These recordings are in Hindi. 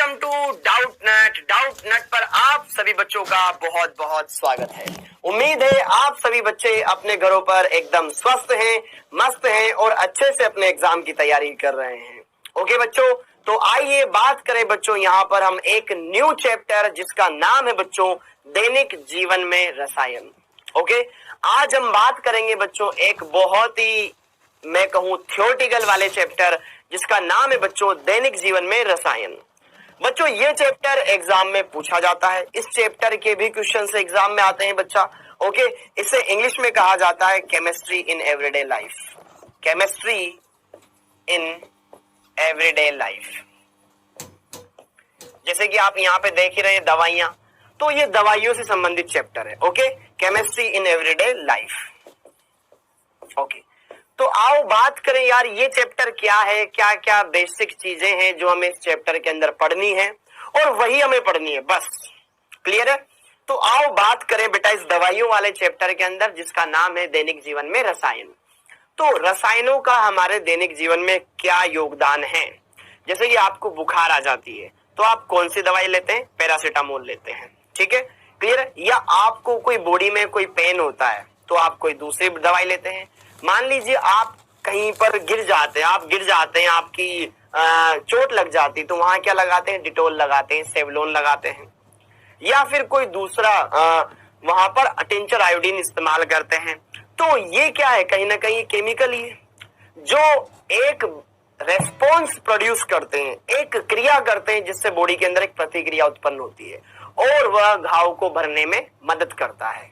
वेलकम टू डाउट नट पर आप सभी बच्चों का बहुत बहुत स्वागत है। उम्मीद है आप सभी बच्चे अपने घरों पर एकदम स्वस्थ हैं, मस्त हैं और अच्छे से अपने एग्जाम की तैयारी कर रहे हैं। ओके बच्चों, तो आइए बात करें बच्चों यहाँ पर हम एक न्यू चैप्टर जिसका नाम है बच्चों दैनिक जीवन में रसायन। ओके, आज हम बात करेंगे बच्चों एक बहुत ही मैं कहूं थियोरेटिकल वाले चैप्टर जिसका नाम है बच्चों दैनिक जीवन में रसायन। बच्चों ये चैप्टर एग्जाम में पूछा जाता है, इस चैप्टर के भी क्वेश्चन एग्जाम में आते हैं बच्चा। ओके, इसे इंग्लिश में कहा जाता है chemistry in everyday life. Chemistry in everyday life, जैसे कि आप यहाँ पे देख ही रहे हैं दवाइयां, तो ये दवाइयों से संबंधित चैप्टर है। Okay, chemistry in everyday life. Okay, तो आओ बात करें यार ये चैप्टर क्या है, क्या क्या बेसिक चीजें हैं जो हमें इस चैप्टर के अंदर पढ़नी है और वही हमें पढ़नी है, बस। क्लियर है? तो आओ बात करें बेटा इस दवाइयों वाले चैप्टर के अंदर जिसका नाम है दैनिक जीवन में रसायन। तो रसायनों का हमारे दैनिक जीवन में क्या योगदान है। जैसे कि आपको बुखार आ जाती है तो आप कौन सी दवाई लेते हैं? पैरासीटामोल लेते हैं, ठीक है, क्लियर है? या आपको कोई बॉडी में कोई पेन होता है तो आप कोई दूसरी दवाई लेते हैं। मान लीजिए आप कहीं पर गिर जाते हैं, आपकी चोट लग जाती, तो वहां क्या लगाते हैं? डिटोल लगाते हैं, सेवलोन लगाते हैं, या फिर कोई दूसरा वहां पर टिंचर आयोडीन इस्तेमाल करते हैं। तो ये क्या है? कहीं ना कहीं केमिकल ही है जो एक रेस्पॉन्स प्रोड्यूस करते हैं, एक क्रिया करते हैं जिससे बॉडी के अंदर एक प्रतिक्रिया उत्पन्न होती है और वह घाव को भरने में मदद करता है,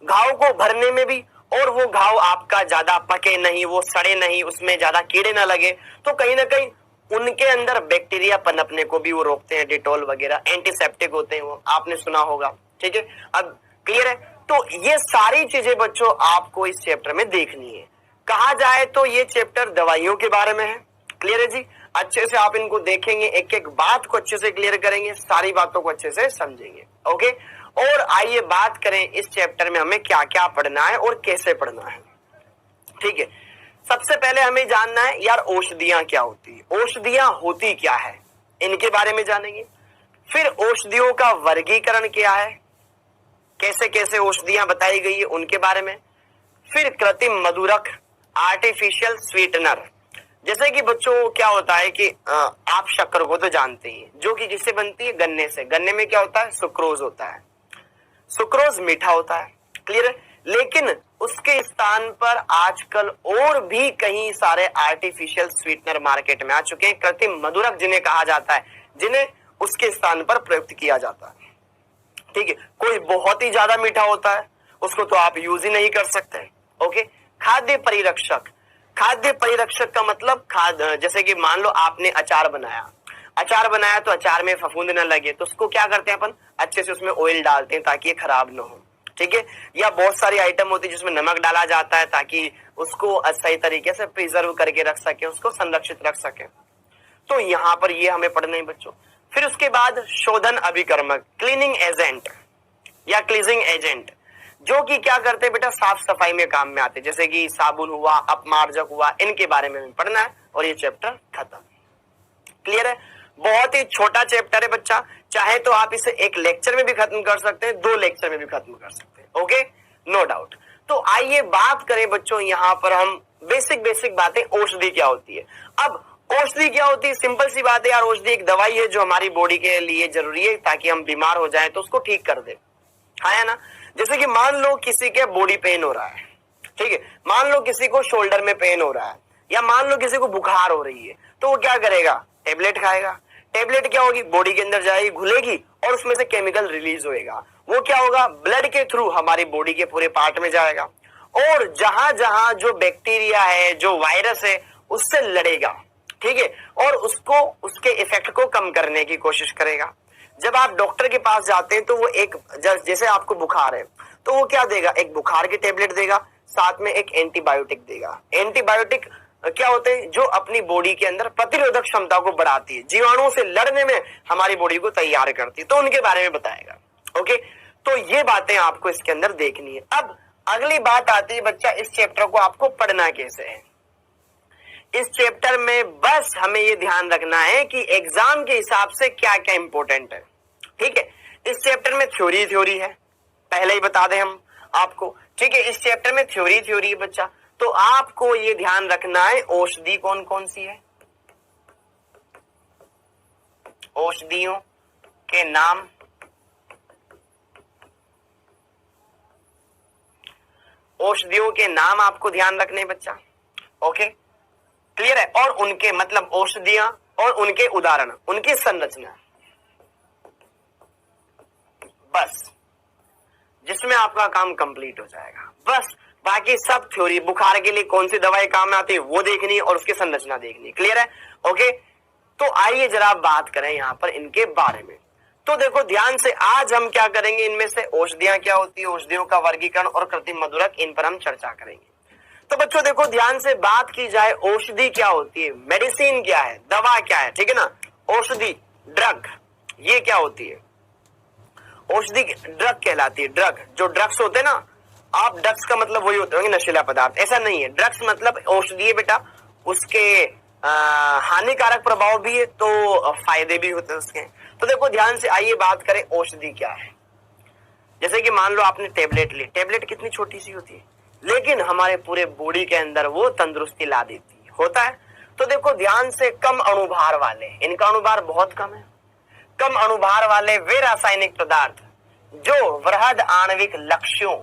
घाव को भरने में भी, और वो घाव आपका ज्यादा पके नहीं, वो सड़े नहीं, उसमें ज्यादा कीड़े ना लगे, तो कहीं ना कहीं उनके अंदर बैक्टीरिया पनपने को भी वो रोकते हैं। डिटॉल वगैरह एंटीसेप्टिक होते हैं, वो आपने सुना होगा, ठीक है। अब क्लियर है? तो ये सारी चीजें बच्चों आपको इस चैप्टर में देखनी है। कहा जाए तो ये चैप्टर दवाइयों के बारे में है। क्लियर है जी? अच्छे से आप इनको देखेंगे, एक एक बात को अच्छे से क्लियर करेंगे, सारी बातों को अच्छे से समझेंगे। ओके, और आइए बात करें इस चैप्टर में हमें क्या क्या पढ़ना है और कैसे पढ़ना है। ठीक है, सबसे पहले हमें जानना है यार औषधियां क्या होती है, औषधियां होती क्या है, इनके बारे में जानेंगे। फिर औषधियों का वर्गीकरण क्या है, कैसे कैसे औषधियां बताई गई है उनके बारे में। फिर कृत्रिम मधुरक, आर्टिफिशियल स्वीटनर, जैसे कि बच्चों क्या होता है कि आप शक्कर को तो जानते हैं, जो कि जिससे बनती है गन्ने से। गन्ने में क्या होता है? सुक्रोज होता है। सुक्रोज मीठा होता है, क्लियर है? लेकिन उसके स्थान पर आजकल और भी कई सारे आर्टिफिशियल स्वीटनर मार्केट में आ चुके हैं, कृत्रिम मधुरक जिन्हें कहा जाता है, जिन्हें उसके स्थान पर प्रयुक्त किया जाता है। ठीक है, कोई बहुत ही ज्यादा मीठा होता है, उसको तो आप यूज ही नहीं कर सकते। ओके, खाद्य परिरक्षक, खाद्य परिरक्षक का मतलब जैसे कि मान लो आपने अचार बनाया तो अचार में फफूंद न लगे, तो उसको क्या करते हैं अपन? अच्छे से उसमें ऑयल डालते हैं ताकि ये खराब ना हो, ठीक है। या बहुत सारी आइटम होती है जिसमें नमक डाला जाता है ताकि उसको सही तरीके से प्रिजर्व करके रख सके, उसको संरक्षित रख सके। तो यहाँ पर ये हमें पढ़ना है बच्चों। फिर उसके बाद शोधन अभिकर्मक, क्लीनिंग एजेंट या क्लीजिंग एजेंट, जो कि क्या करते हैं बेटा? साफ सफाई में काम में आते हैं, जैसे कि साबुन हुआ, अपमार्जक हुआ, इनके बारे में पढ़ना है और ये चैप्टर खत्म। क्लियर है? बहुत ही छोटा चैप्टर है बच्चा, चाहे तो आप इसे एक लेक्चर में भी खत्म कर सकते हैं, 2 लेक्चर में भी खत्म कर सकते हैं। Okay, no doubt. तो आइए बात करें बच्चों यहाँ पर हम बेसिक बातें, औषधि क्या होती है। अब औषधि क्या होती है? सिंपल सी बात है यार, औषधि एक दवाई है जो हमारी बॉडी के लिए जरूरी है ताकि हम बीमार हो जाए तो उसको ठीक कर दे, है ना। जैसे कि मान लो किसी के बॉडी पेन हो रहा है, ठीक है, मान लो किसी को शोल्डर में पेन हो रहा है, या मान लो किसी को बुखार हो रही है, तो वो क्या करेगा? टेबलेट खाएगा। टेबलेट क्या होगी? बॉडी के अंदर जाएगी, घुलेगी और उसमें से केमिकल रिलीज होएगा। वो क्या होगा? ब्लड के थ्रू हमारी बॉडी के पूरे पार्ट में जाएगा और जहां जहां जो बैक्टीरिया है, जो वायरस है, उससे लड़ेगा, ठीक है, और उसको, उसके इफेक्ट को कम करने की कोशिश करेगा। जब आप डॉक्टर के पास जाते हैं तो वो एक, जैसे आपको बुखार है तो वो क्या देगा? एक बुखार की टेबलेट देगा, साथ में एक एंटीबायोटिक देगा। एंटीबायोटिक क्या होते हैं? जो अपनी बॉडी के अंदर प्रतिरोधक क्षमता को बढ़ाती है, जीवाणुओं से लड़ने में हमारी बॉडी को तैयार करती है, तो उनके बारे में बताएगा। ओके, तो ये बातें आपको इसके अंदर देखनी है। अब अगली बात आती है बच्चा, इस चैप्टर को आपको पढ़ना कैसे है। इस चैप्टर में बस हमें ये ध्यान रखना है कि एग्जाम के हिसाब से क्या क्या इंपॉर्टेंट है। ठीक है, इस चैप्टर में थ्योरी है, पहले ही बता दें हम आपको। ठीक है, इस चैप्टर में थ्योरी है बच्चा। तो आपको ये ध्यान रखना है औषधि कौन कौन सी है, औषधियों के नाम, औषधियों के नाम आपको ध्यान रखने बच्चा। ओके, क्लियर है। और उनके मतलब औषधियां और उनके उदाहरण, उनकी संरचना, बस जिसमें आपका काम कंप्लीट हो जाएगा। बस बाकी सब थ्योरी, बुखार के लिए कौन सी दवाई काम में आती है वो देखनी और उसकी संरचना देखनी। क्लियर है। ओके, तो आइए जरा बात करें यहां पर इनके बारे में। तो देखो ध्यान से, आज हम क्या करेंगे, इनमें से औषधियां क्या होती है, औषधियों का वर्गीकरण और कृत्रिम मधुरक, इन पर हम चर्चा करेंगे। तो बच्चों देखो ध्यान से बात की जाए, औषधि क्या होती है, मेडिसिन क्या है, दवा क्या है, ठीक है ना। औषधि ड्रग, ये क्या होती है, औषधि ड्रग कहलाती है। ड्रग, जो ड्रग्स होते हैं ना, आप ड्रग्स का मतलब वही होते होंगे नशीला पदार्थ, ऐसा नहीं है। ड्रग्स मतलब औषधि है बेटा, उसके हानिकारक प्रभाव भी है तो फायदे भी होते हैं उसके। तो देखो ध्यान से, आइए बात करें औषधि क्या है। जैसे कि मान लो आपने टेबलेट ली, टेबलेट कितनी छोटी सी होती है, लेकिन हमारे पूरे बॉडी के अंदर वो तंदुरुस्ती ला देती है, होता है। तो देखो ध्यान से, कम अणुभार वाले, इनका अणुभार बहुत कम है, कम अणुभार वाले वे रासायनिक पदार्थ जो वृहद आणविक लक्ष्यों,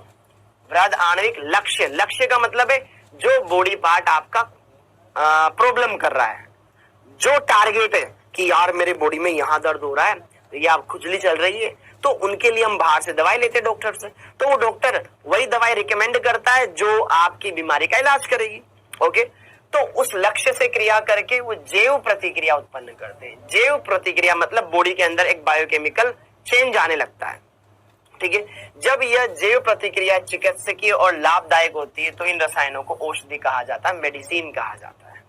वृहद आणविक लक्ष्य, लक्ष्य का मतलब है जो बॉडी पार्ट आपका प्रॉब्लम कर रहा है, जो टारगेट है कि यार मेरे बॉडी में यहां दर्द हो रहा है या खुजली चल रही है, तो उनके लिए हम बाहर से दवाई लेते हैं डॉक्टर से। तो वो डॉक्टर वही दवाई रिकमेंड करता है जो आपकी बीमारी का इलाज करेगी। ओके, तो उस लक्ष्य से क्रिया करके वो जैव प्रतिक्रिया उत्पन्न करते हैं। जैव प्रतिक्रिया मतलब बॉडी के अंदर एक बायोकेमिकल चेंज आने लगता है। ठीक है, जब यह जैव प्रतिक्रिया चिकित्सकीय और लाभदायक होती है तो इन रसायनों को औषधि कहा जाता है, मेडिसिन कहा जाता है।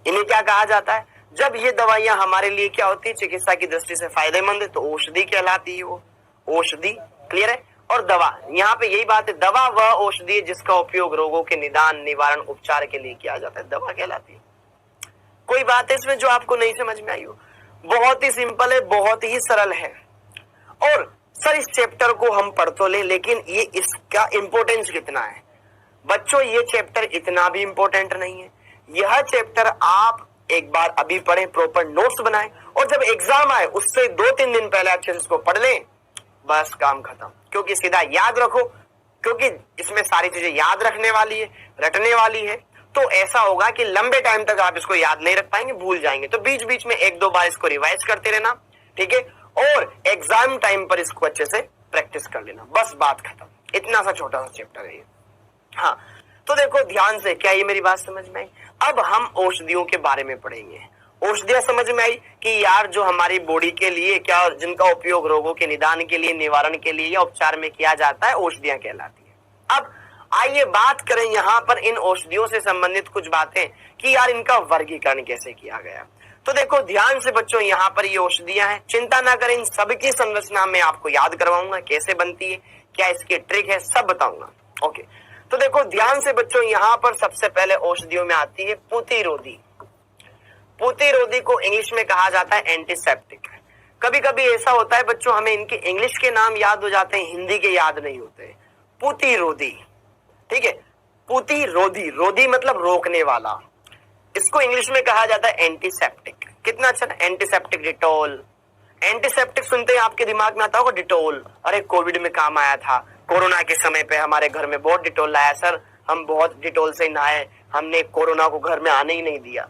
इन्हें क्या कहा जाता है, जब ये दवाइयां हमारे लिए क्या होती है, चिकित्सा की दृष्टि से फायदेमंद है, तो औषधि कहलाती है वो, औषधि। क्लियर है। और दवा, यहाँ पे यही बात है, दवा वह औषधि है जिसका उपयोग रोगों के निदान, निवारण, उपचार के लिए किया जाता है, दवा कहलाती है। कोई बात है इसमें जो आपको नहीं समझ में आई हो? बहुत ही सिंपल है, बहुत ही सरल है। और सर इस चैप्टर को हम पढ़ तो ले, लेकिन ये इसका इंपॉर्टेंस कितना है बच्चों, ये चैप्टर इतना भी इंपॉर्टेंट नहीं है। यह चैप्टर आप एक बार अभी पढ़ें, प्रॉपर नोट्स बनाएं, और जब एग्जाम आए उससे 2-3 दिन पहले अच्छे से इसको पढ़ लें, बस काम खत्म। क्योंकि सीधा याद रखो, क्योंकि इसमें सारी चीजें याद रखने वाली है, रटने वाली है। तो ऐसा होगा कि लंबे टाइम तक आप इसको याद नहीं रख पाएंगे, भूल जाएंगे। तो बीच बीच में 1-2 बार इसको रिवाइज करते रहना, ठीक है, और एग्जाम टाइम पर इसको अच्छे से प्रैक्टिस कर लेना, बस बात खत्म। इतना सा छोटा सा चैप्टर है ये। हाँ, तो देखो ध्यान से, क्या ये मेरी बात समझ में आई? अब हम औषधियों के बारे में पढ़ेंगे। औषधियां समझ में आई कि यार जो हमारी बॉडी के लिए क्या, जिनका उपयोग रोगों के निदान के लिए, निवारण के लिए या उपचार में किया जाता है, औषधियां कहलाती है। अब आइए बात करें यहाँ पर इन औषधियों से संबंधित कुछ बातें कि यार इनका वर्गीकरण कैसे किया गया। तो देखो ध्यान से बच्चों, यहाँ पर ये औषधियां हैं, चिंता ना करें, इन सबकी संरचना मैं आपको याद करवाऊंगा, कैसे बनती है, क्या इसकी ट्रिक है, सब बताऊंगा। ओके, तो देखो ध्यान से बच्चों, यहाँ पर सबसे पहले औषधियों में आती है प्रतिरोधी। प्रतिरोधी को इंग्लिश में कहा जाता है एंटीसेप्टिक। कभी कभी ऐसा होता है बच्चों, हमें इनके इंग्लिश के नाम याद हो जाते हैं, हिंदी के याद नहीं होते। प्रतिरोधी, ठीक है, प्रतिरोधी, रोधी मतलब रोकने वाला, इसको इंग्लिश में कहा जाता है एंटीसेप्टिक। कितना अच्छा, एंटीसेप्टिक डिटॉल। एंटीसेप्टिक सुनते ही आपके दिमाग में आता होगा डिटॉल, अरे कोविड में काम आया था, कोरोना के समय पे हमारे घर में बहुत डिटॉल लाया सर, हम बहुत डिटॉल से नहाए, हमने कोरोना को घर में आने ही नहीं दिया।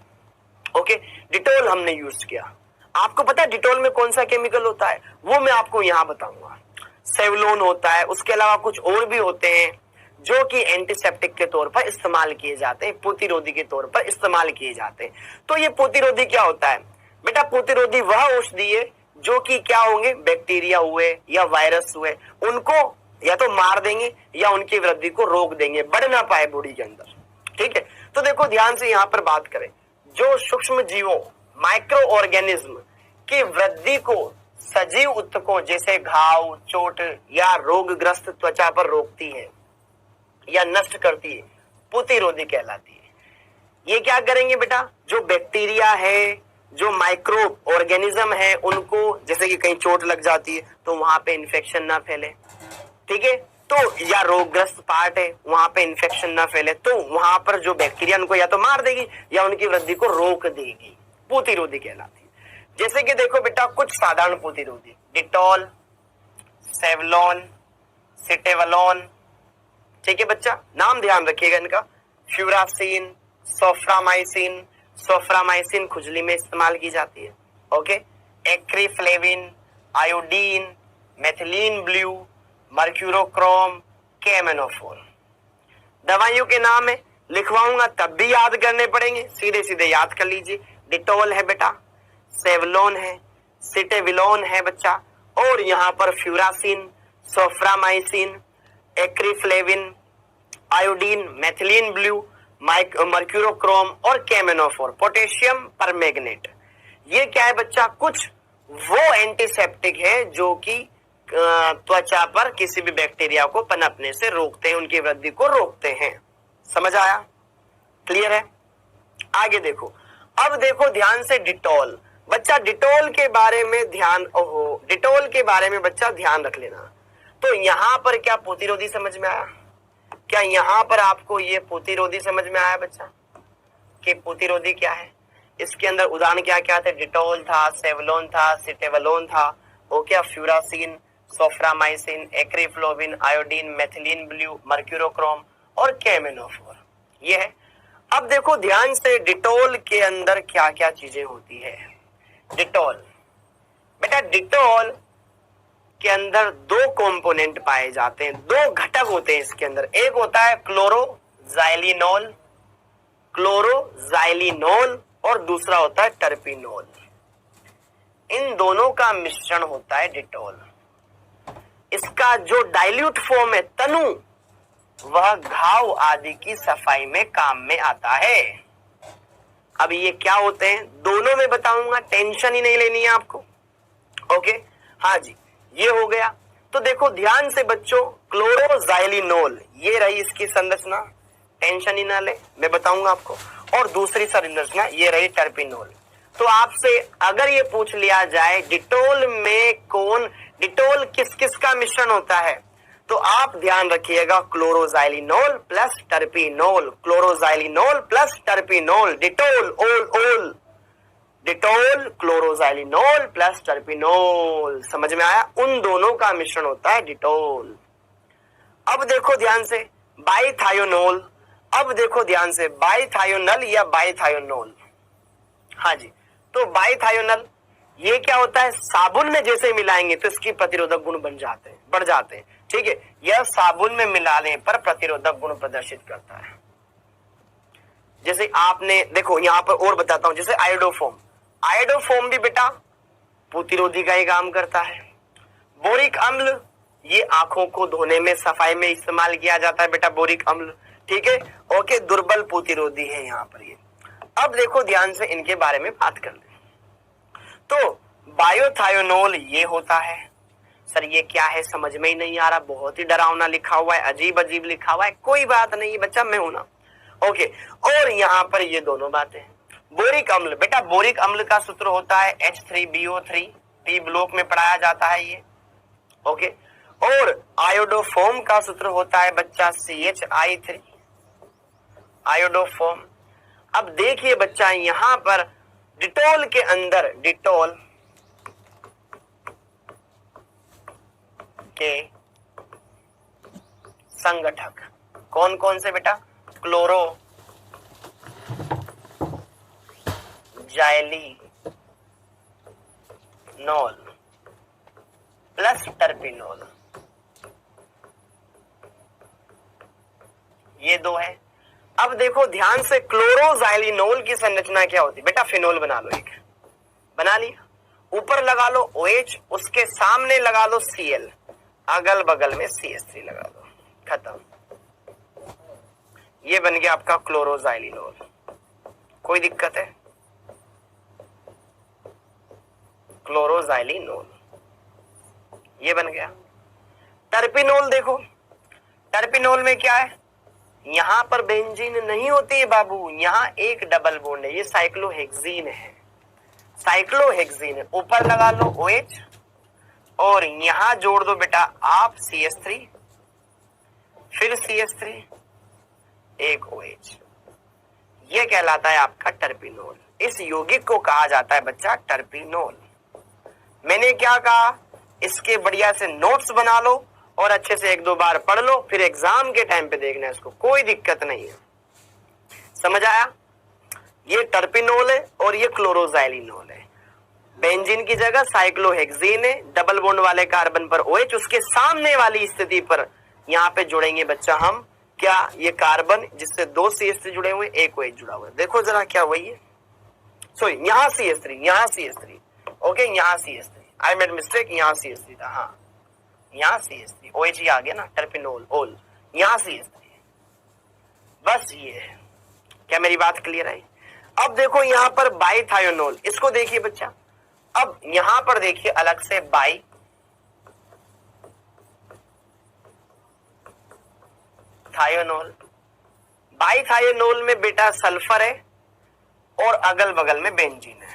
ओके, डिटॉल हमने यूज किया। आपको पता है डिटॉल में कौन सा केमिकल होता है, वो मैं आपको यहाँ बताऊंगा। सेवलोन होता है, उसके अलावा कुछ और भी होते हैं जो कि एंटीसेप्टिक के तौर पर इस्तेमाल किए जाते हैं, प्रतिरोधी के तौर पर इस्तेमाल किए जाते हैं। तो ये प्रतिरोधी क्या होता है बेटा? प्रतिरोधी वह औषधि है जो कि क्या होंगे, बैक्टीरिया हुए या वायरस हुए, उनको या तो मार देंगे या उनकी वृद्धि को रोक देंगे, बढ़ ना पाए बॉडी के अंदर। ठीक है, तो देखो ध्यान से यहाँ पर बात करें, जो सूक्ष्म जीवों, माइक्रो ऑर्गेनिज्म की वृद्धि को सजीव ऊतकों जैसे घाव, चोट या रोगग्रस्त त्वचा पर रोकती है या नष्ट करती है, प्रतिरोधी कहलाती है। ये क्या करेंगे बेटा, जो बैक्टीरिया है, जो माइक्रोब ऑर्गेनिज्म है, उनको जैसे कि कहीं चोट लग जाती है तो वहां पे इन्फेक्शन ना फैले, ठीक है, तो या रोगग्रस्त पार्ट है वहां पे इन्फेक्शन ना फैले, तो वहां पर जो बैक्टीरिया उनको या तो मार देगी या उनकी वृद्धि को रोक देगी, प्रतिरोधी कहलाती है। जैसे कि देखो बेटा कुछ साधारण प्रतिरोधी, डिटॉल, सेवलॉन, सिटेवलॉन, ठीक है बच्चा, नाम ध्यान रखिएगा इनका, फ्यूरासिन, सोफ्रामाइसिन, सोफ्रामाइसिन खुजली में इस्तेमाल की जाती है, ओके, एक्रीफ्लेविन, आयोडीन, मेथिलीन ब्लू, मर्क्यूरोक्रोम, केमेनोफोर। दवाइयों के नाम है, लिखवाऊंगा तब भी याद करने पड़ेंगे, सीधे सीधे याद कर लीजिए। डिटॉल है बेटा, सेवलोन है, सिटेविलोन है बच्चा, और यहां पर फ्यूरासिन, Soframycin, एक्रीफ्लेविन, iodine, methylene blue, mercurochrome और केमेनोफोर, पोटेशियम परमैंगनेट। ये क्या है बच्चा, कुछ वो एंटीसेप्टिक है जो कि त्वचा पर किसी भी बैक्टीरिया को पनपने से रोकते हैं, उनकी वृद्धि को रोकते हैं। समझ आया, क्लियर है? आगे देखो, अब देखो ध्यान से डिटॉल। बच्चा डिटॉल के बारे में डिटॉल के बारे में बच्चा ध्यान रख लेना। तो यहां पर क्या प्रतिरोधी समझ में आया? क्या यहां पर आपको ये प्रतिरोधी समझ में आया बच्चा कि प्रतिरोधी क्या है? इसके अंदर उदाहरण क्या क्या थे? डिटॉल था, सेवलोन था, सिटेवलोन था, okay, Furacin, Soframycin, acriflavine, iodine, methylene blue, mercurochrome और केमेनोफोर, ये है। अब देखो ध्यान से, डिटॉल के अंदर क्या क्या चीजें होती है। डिटॉल बेटा, डिटॉल के अंदर दो कंपोनेंट पाए जाते हैं, दो घटक होते हैं इसके अंदर। एक होता है क्लोरोजाइलिनोल, क्लोरोजाइलिनोल, और दूसरा होता है टर्पिनोल। इन दोनों का मिश्रण होता है डिटॉल। इसका जो डाइल्यूट फॉर्म है तनु, वह घाव आदि की सफाई में काम में आता है। अब ये क्या होते हैं दोनों में बताऊंगा, टेंशन ही नहीं लेनी है आपको, ओके। हाँ जी, ये हो गया। तो देखो ध्यान से बच्चों, क्लोरोजाइलिनोल, ये रही इसकी संरचना, टेंशन ही ना ले, मैं बताऊंगा आपको। और दूसरी संरचना ये रही टर्पिनोल। तो आपसे अगर ये पूछ लिया जाए डिटॉल में डिटॉल किस किस का मिश्रण होता है, तो आप ध्यान रखिएगा, chloroxylenol plus टर्पिनोल, chloroxylenol plus टर्पिनोल, Dettol ओल, डिटॉल क्लोरोजाइलिनोल प्लस टर्पिनोल। समझ में आया? उन दोनों का मिश्रण होता है डिटॉल। अब देखो ध्यान से, बाइथायोनोल। अब देखो ध्यान से, बाइथायोनल या बाइथायोनोल। हाँ जी, तो बाइथायोनल ये क्या होता है, साबुन में जैसे मिलाएंगे तो इसकी प्रतिरोधक गुण बढ़ जाते हैं, ठीक है। यह साबुन में मिलाने पर प्रतिरोधक गुण प्रदर्शित करता है। जैसे आपने देखो यहां पर और बताता हूं, जैसे आयोडोफोम, आयोडोफोम भी बेटा प्रतिरोधी का ही काम करता है। बोरिक अम्ल, ये आंखों को धोने में, सफाई में इस्तेमाल किया जाता है बेटा, बोरिक अम्ल, ठीक है, ओके, दुर्बल प्रतिरोधी है यहाँ पर ये। अब देखो ध्यान से इनके बारे में बात कर ले। तो बायोथायोनोल ये होता है। सर ये क्या है, समझ में ही नहीं आ रहा, बहुत ही डरावना लिखा हुआ है, अजीब अजीब लिखा हुआ है। कोई बात नहीं बच्चा, मैं हूं ना, ओके। और यहाँ पर ये दोनों बातें हैं। बोरिक अम्ल बेटा, बोरिक अम्ल का सूत्र होता है H3BO3, पी ब्लॉक में पढ़ाया जाता है ये, ओके। और आयोडोफोम का सूत्र होता है बच्चा CHI3, आयोडोफोम। अब देखिए बच्चा, यहां पर डिटॉल के अंदर, डिटॉल के संगठक कौन कौन से बेटा, क्लोरो जाइलिनोल प्लस टर्पिनोल, ये दो है। अब देखो ध्यान से, क्लोरोजाइलिनोल की संरचना क्या होती है बेटा, फिनोल बना लो, एक बना लिया, ऊपर लगा लो OH, उसके सामने लगा लो Cl, अगल बगल में CH3 लगा दो, खत्म। ये बन गया आपका क्लोरोजाइलिनोल। कोई दिक्कत है? क्लोरोजाइलिनोल ये बन गया। टर्पिनोल देखो, टर्पिनोल में क्या है, यहां पर बेंजीन नहीं होती है बाबू, यहां एक डबल बॉन्ड है, ये साइक्लोहेक्सीन है, साइक्लोहेक्सीन है। ऊपर लगा लो OH और यहां जोड़ दो बेटा आप CH3, फिर CH3, एक OH, ये कहलाता है आपका टर्पिनोल। इस यौगिक को कहा जाता है बच्चा टर्पिनोल। मैंने क्या कहा, इसके बढ़िया से नोट्स बना लो और अच्छे से एक दो बार पढ़ लो, फिर एग्जाम के टाइम पे देखना है इसको, कोई दिक्कत नहीं है। समझ आया? ये टर्पिनोल है और ये क्लोरोजाइलिनोल है। बेंजीन की जगह साइक्लोहेक्सीन है, डबल बॉन्ड वाले कार्बन पर OH, उसके सामने वाली स्थिति पर यहाँ पे जोड़ेंगे बच्चा हम क्या, ये कार्बन जिससे दो CH3 जुड़े हुए, एक OH जुड़ा हुआ है। देखो जरा क्या वही है, सॉरी यहाँ CH3, यहाँ CH3, ओके यहाँ CH3, आई मेड मिस्टेक, यहाँ CH3 था, हाँ यहाँ CH3, OH ही आ गया ना, टर्पिनोल ओल, यहाँ CH3, बस ये है। क्या मेरी बात क्लियर है? अब देखो यहाँ पर बाईथायोनोल, इसको देखिए बच्चा, अब यहां पर देखिए अलग से बाईथायोनोल, बाईथायोनोल में बेटा सल्फर है और अगल बगल में बेंजीन है।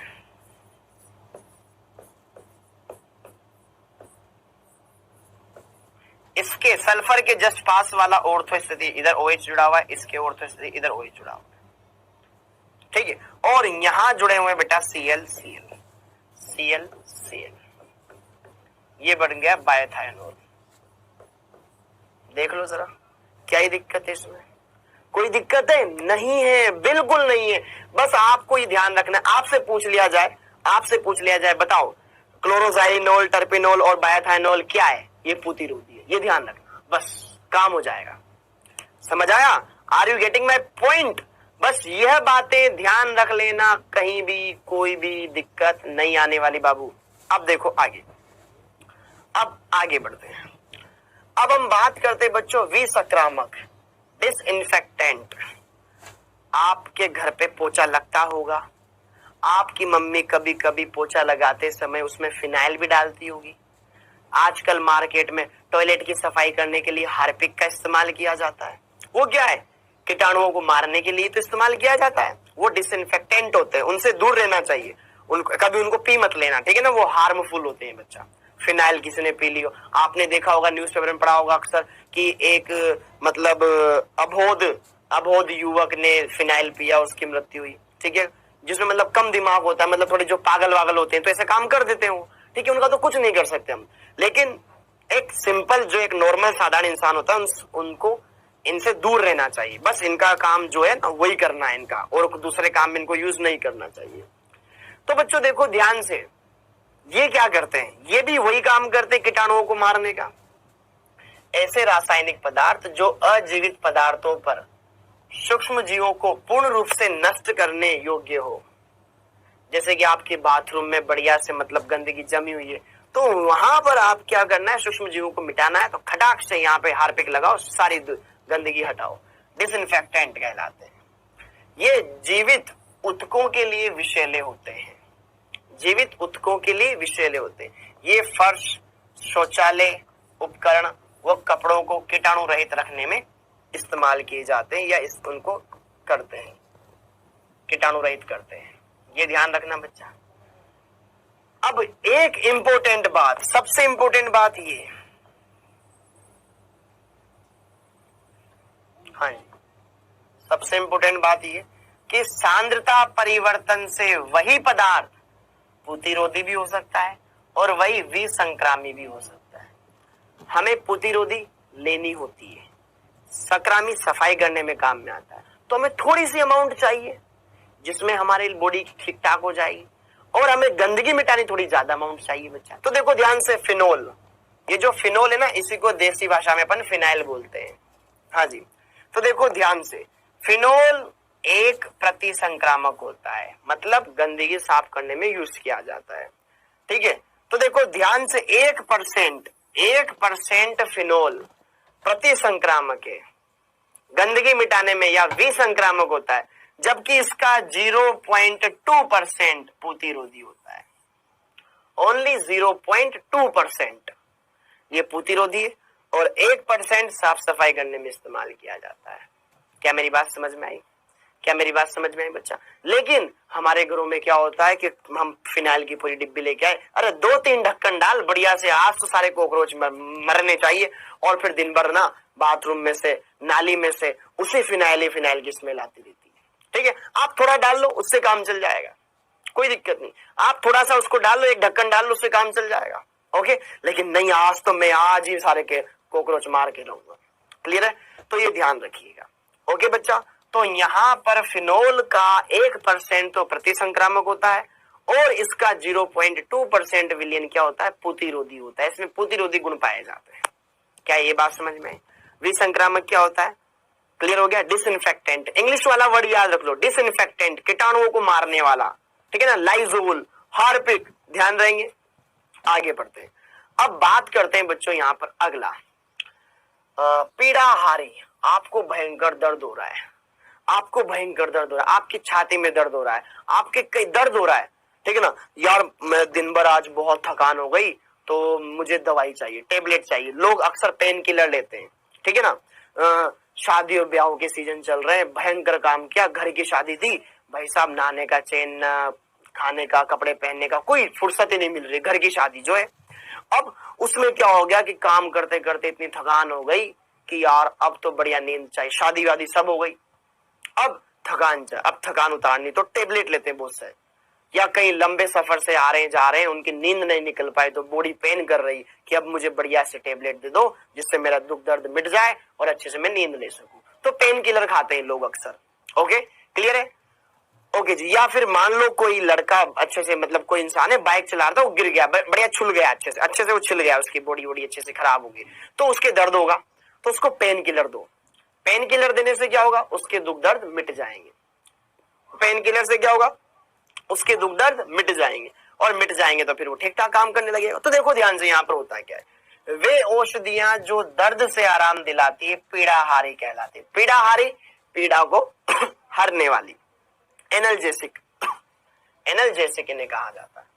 इसके सल्फर के जस्ट पास वाला ऑर्थो स्थिति इधर OH जुड़ा हुआ है, इसके ऑर्थो स्थिति इधर OH जुड़ा हुआ है, ठीक है। और यहां जुड़े हुए बेटा Cl Cl Cl Cl, ये बन गया बाईथायोनोल। देख लो जरा क्या ही दिक्कत है इसमें, कोई दिक्कत है? नहीं है, बिल्कुल नहीं है। बस आपको ये ध्यान रखना है, आपसे पूछ लिया जाए बताओ क्लोरोजाइलिनोल, टर्पिनोल और बाईथायोनोल क्या है, ये प्रतिरोधी है, ये ध्यान रखना, बस काम हो जाएगा। समझ आया? Are you getting my point? बस यह बातें ध्यान रख लेना, कहीं भी कोई भी दिक्कत नहीं आने वाली बाबू। अब देखो आगे, अब आगे बढ़ते हैं। अब हम बात करते हैं बच्चों विसंक्रामक डिसइंफेक्टेंट। आपके घर पे पोछा लगता होगा, आपकी मम्मी कभी कभी पोछा लगाते समय उसमें फिनाइल भी डालती होगी। आजकल मार्केट में टॉयलेट की सफाई करने के लिए हार्पिक का इस्तेमाल किया जाता है। वो क्या है? कीटाणुओं को मारने के लिए तो इस्तेमाल किया जाता है, वो डिसइंफेक्टेंट होते हैं, उनसे दूर रहना चाहिए। कभी उनको पी मत लेना, ठीक है ना, वो हार्मफुल होते हैं बच्चा। फिनाइल किसी ने पी लियो, आपने देखा होगा, न्यूज़पेपर में पढ़ा होगा अक्सर कि एक मतलब अबोध युवक ने फिनाइल पिया, उसकी मृत्यु हुई, ठीक है। जिसमें मतलब कम दिमाग होता है, मतलब थोड़े जो पागल वागल होते हैं तो ऐसे काम कर देते हैं, ठीक है, उनका तो कुछ नहीं कर सकते हम। लेकिन एक सिंपल जो एक नॉर्मल साधारण इंसान होता है उनको इनसे दूर रहना चाहिए। बस इनका काम जो है ना वही करना है इनका, और दूसरे काम में इनको यूज नहीं करना चाहिए। तो बच्चों देखो ध्यान से, ये क्या करते हैं? ये भी वही काम करते हैं कीटाणुओं को मारने का। ऐसे रासायनिक पदार्थ जो अजीवित पदार्थों पर सूक्ष्म जीवों को पूर्ण रूप से नष्ट करने योग्य हो, जैसे कि आपके बाथरूम में बढ़िया से मतलब गंदगी जमी हुई है, तो वहां पर आप क्या करना है, सूक्ष्म जीवों को मिटाना है, तो खटाक से यहाँ पे हार्पिक लगाओ, सारी गंदगी हटाओ, डिसइंफेक्टेंट कहलाते हैं। ये जीवित ऊतकों के लिए विषैले होते हैं, जीवित ऊतकों के लिए विषैले होते हैं। ये फर्श, शौचालय उपकरण व कपड़ों को कीटाणु रहित रखने में इस्तेमाल किए जाते हैं, या उनको करते हैं, कीटाणु रहित करते हैं। ये ध्यान रखना बच्चा। अब एक इंपॉर्टेंट बात, सबसे इंपॉर्टेंट बात ये, हाँ जी, सबसे इंपॉर्टेंट बात ये कि सांद्रता परिवर्तन से वही पदार्थ प्रतिरोधी भी हो सकता है और वही विसंक्रामी भी हो सकता है। हमें प्रतिरोधी लेनी होती है, संक्रामी सफाई करने में काम में आता है, तो हमें थोड़ी सी अमाउंट चाहिए जिसमें हमारी बॉडी ठीक ठाक हो जाएगी, और हमें गंदगी मिटानी थोड़ी ज्यादा अमाउंट चाहिए बच्चा। तो देखो ध्यान से, फिनोल, ये जो फिनोल है ना, इसी को देसी भाषा में अपन फिनाइल बोलते हैं, हाँ जी। तो देखो ध्यान से, फिनोल एक प्रतिसंक्रामक होता है, मतलब गंदगी साफ करने में यूज किया जाता है, ठीक है। तो देखो ध्यान से, 1% फिनोल प्रतिसंक्रामक है, गंदगी मिटाने में, या विसंक्रामक होता है, जबकि इसका 0.2% प्रतिरोधी होता है। ओनली 0.2% ये प्रतिरोधी है, और 1% साफ सफाई करने में इस्तेमाल किया जाता है। क्या मेरी बात समझ में आई? क्या मेरी बात समझ में आई बच्चा? लेकिन हमारे घरों में क्या होता है कि हम फिनाइल की पूरी डिब्बी लेके आए, अरे 2-3 ढक्कन डाल बढ़िया से, आज तो सारे कॉकरोच मरने चाहिए, और फिर दिन भर ना बाथरूम में से, नाली में से उसी फिनाइल की स्मेल आती रहती है। ठीक है, आप थोड़ा डाल लो, उससे काम चल जाएगा, कोई दिक्कत नहीं। आप थोड़ा सा उसको डाल लो, एक ढक्कन डाल लो, उससे काम चल जाएगा। ओके, लेकिन नहीं, आज तो मैं आज ही सारे के कॉकरोच मार के रहूंगा। क्लियर है? तो ये ध्यान रखिएगा। ओके बच्चा, तो यहां पर फिनोल का 1% तो प्रतिसंक्रामक होता है और इसका 0.2% विलयन क्या होता है? प्रतिरोधी होता है। इसमें प्रतिरोधी गुण पाए जाते हैं। क्या ये बात समझ में? विसंक्रामक क्या होता है? क्लियर हो गया? डिसइंफेक्टेंट, इंग्लिश वाला वर्ड याद रख लो, डिसइंफेक्टेंट, कीटाणुओं को मारने वाला। ठीक है ना? लाइजोल, हार्पिक, ध्यान रहेंगे। आगे बढ़ते हैं। अब बात करते हैं बच्चों यहां पर अगला, पीड़ाहारी। आपको भयंकर दर्द हो रहा है, आपको भयंकर दर्द हो रहा है, आपकी छाती में दर्द हो रहा है, आपके कई दर्द हो रहा है। ठीक है ना? यार मैं दिन भर आज बहुत थकान हो गई, तो मुझे दवाई चाहिए, टेबलेट चाहिए। लोग अक्सर पेन किलर लेते हैं। ठीक है ना? शादी और ब्याहों के सीजन चल रहे हैं, भयंकर काम किया, घर की शादी थी, भाई साहब नहाने का, चैन, खाने का, कपड़े पहनने का कोई फुर्सत ही नहीं मिल रही, घर की शादी जो है। अब उसमें क्या हो गया कि काम करते करते इतनी थकान हो गई कि यार अब तो बढ़िया नींद चाहिए, शादी वादी सब हो गई, अब थकान उतारनी तो टेबलेट लेते हैं बहुत से, या कहीं लंबे सफर से आ रहे हैं, जा रहे हैं, उनकी नींद नहीं निकल पाए तो बॉडी पेन कर रही कि अब मुझे बढ़िया से टेबलेट दे दो जिससे मेरा दुख दर्द मिट जाए और अच्छे से मैं नींद ले सकूं, तो पेन किलर खाते हैं लोग अक्सर। ओके, क्लियर है? ओके जी। या फिर मान लो कोई लड़का अच्छे से, मतलब कोई इंसान है, बाइक चला रहा था, वो गिर गया, बढ़िया छुल गया, अच्छे से वो छिल गया, उसकी बॉडी वॉडी अच्छे से खराब होगी, तो उसके दर्द होगा, तो उसको पेन किलर दो। पेन किलर देने से क्या होगा? उसके दुख दर्द मिट जाएंगे। पेन किलर से क्या होगा? उसके दुख दर्द मिट जाएंगे, और मिट जाएंगे तो फिर वो ठीक ठाक काम करने लगेगा। तो देखो ध्यान से, यहाँ पर होता है क्या है, वे औषधियां जो दर्द से आराम दिलाती है पीड़ाहारी कहलाती है। पीड़ाहारी, पीड़ा को हरने वाली, एनाल्जेसिक, एनाल्जेसिक इन्हें कहा जाता है।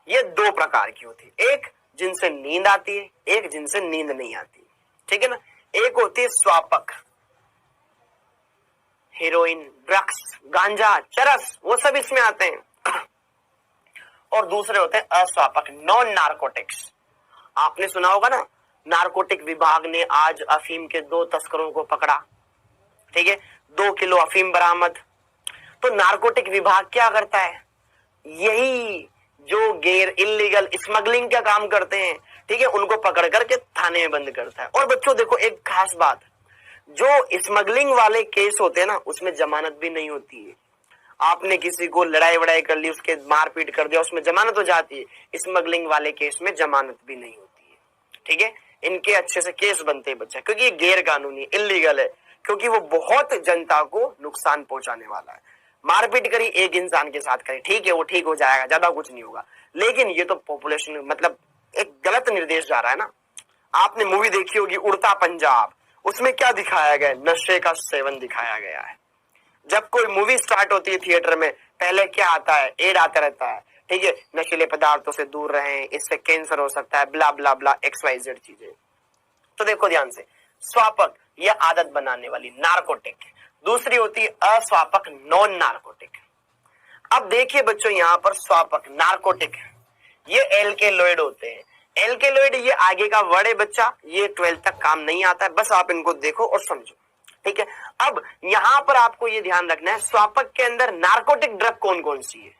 ये दो प्रकार की होती है, एक जिनसे नींद आती है, एक जिनसे नींद नहीं आती। ठीक है ना? एक होती है स्वापक, हेरोइन, ड्रग्स, गांजा, चरस, वो सब इसमें आते हैं। और दूसरे होते हैं अस्वापक, नॉन नार्कोटिक्स। आपने सुना होगा ना, नार्कोटिक विभाग ने आज अफीम के 2 तस्करों को पकड़ा। ठीक है, 2 किलो अफीम बरामद। तो नार्कोटिक विभाग क्या करता है? यही जो गैर इलीगल स्मगलिंग का काम करते हैं, ठीक है, उनको पकड़ करके थाने में बंद करता है। और बच्चों देखो एक खास बात, जो स्मगलिंग वाले केस होते हैं ना, उसमें जमानत भी नहीं होती है। आपने किसी को लड़ाई वड़ाई कर ली, उसके मारपीट कर दिया, उसमें जमानत हो जाती है। स्मगलिंग वाले केस में जमानत भी नहीं होती है। ठीक है, इनके अच्छे से केस बनते हैं बच्चा, क्योंकि ये गैर कानूनी, इलीगल है, क्योंकि वो बहुत जनता को नुकसान पहुंचाने वाला है। मारपीट करी एक इंसान के साथ करी, ठीक है, वो ठीक हो जाएगा, ज्यादा कुछ नहीं होगा, लेकिन ये तो पॉपुलेशन, मतलब एक गलत निर्देश जा रहा है ना। आपने मूवी देखी होगी उड़ता पंजाब, उसमें क्या दिखाया गया? नशे का सेवन दिखाया गया है। जब कोई मूवी स्टार्ट होती है थिएटर में, पहले क्या आता है? एड आता रहता है, ठीक है, नशीले पदार्थों से दूर रहें, इससे कैंसर हो सकता है, ब्ला ब्ला ब्ला, XYZ चीजें। तो देखो ध्यान से, स्वापक यह आदत बनाने वाली नार्कोटिक, दूसरी होती है अस्वापक, नॉन नार्कोटिक। अब देखिए बच्चों, यहां पर स्वापक, नार्कोटिक, ये एल्केलॉइड होते हैं। एल्केलॉइड ये आगे का वर्ड है बच्चा, ये 12th तक काम नहीं आता है, बस आप इनको देखो और समझो। ठीक है, अब यहां पर आपको ये ध्यान रखना है, स्वापक के अंदर नार्कोटिक ड्रग कौन कौन सी है,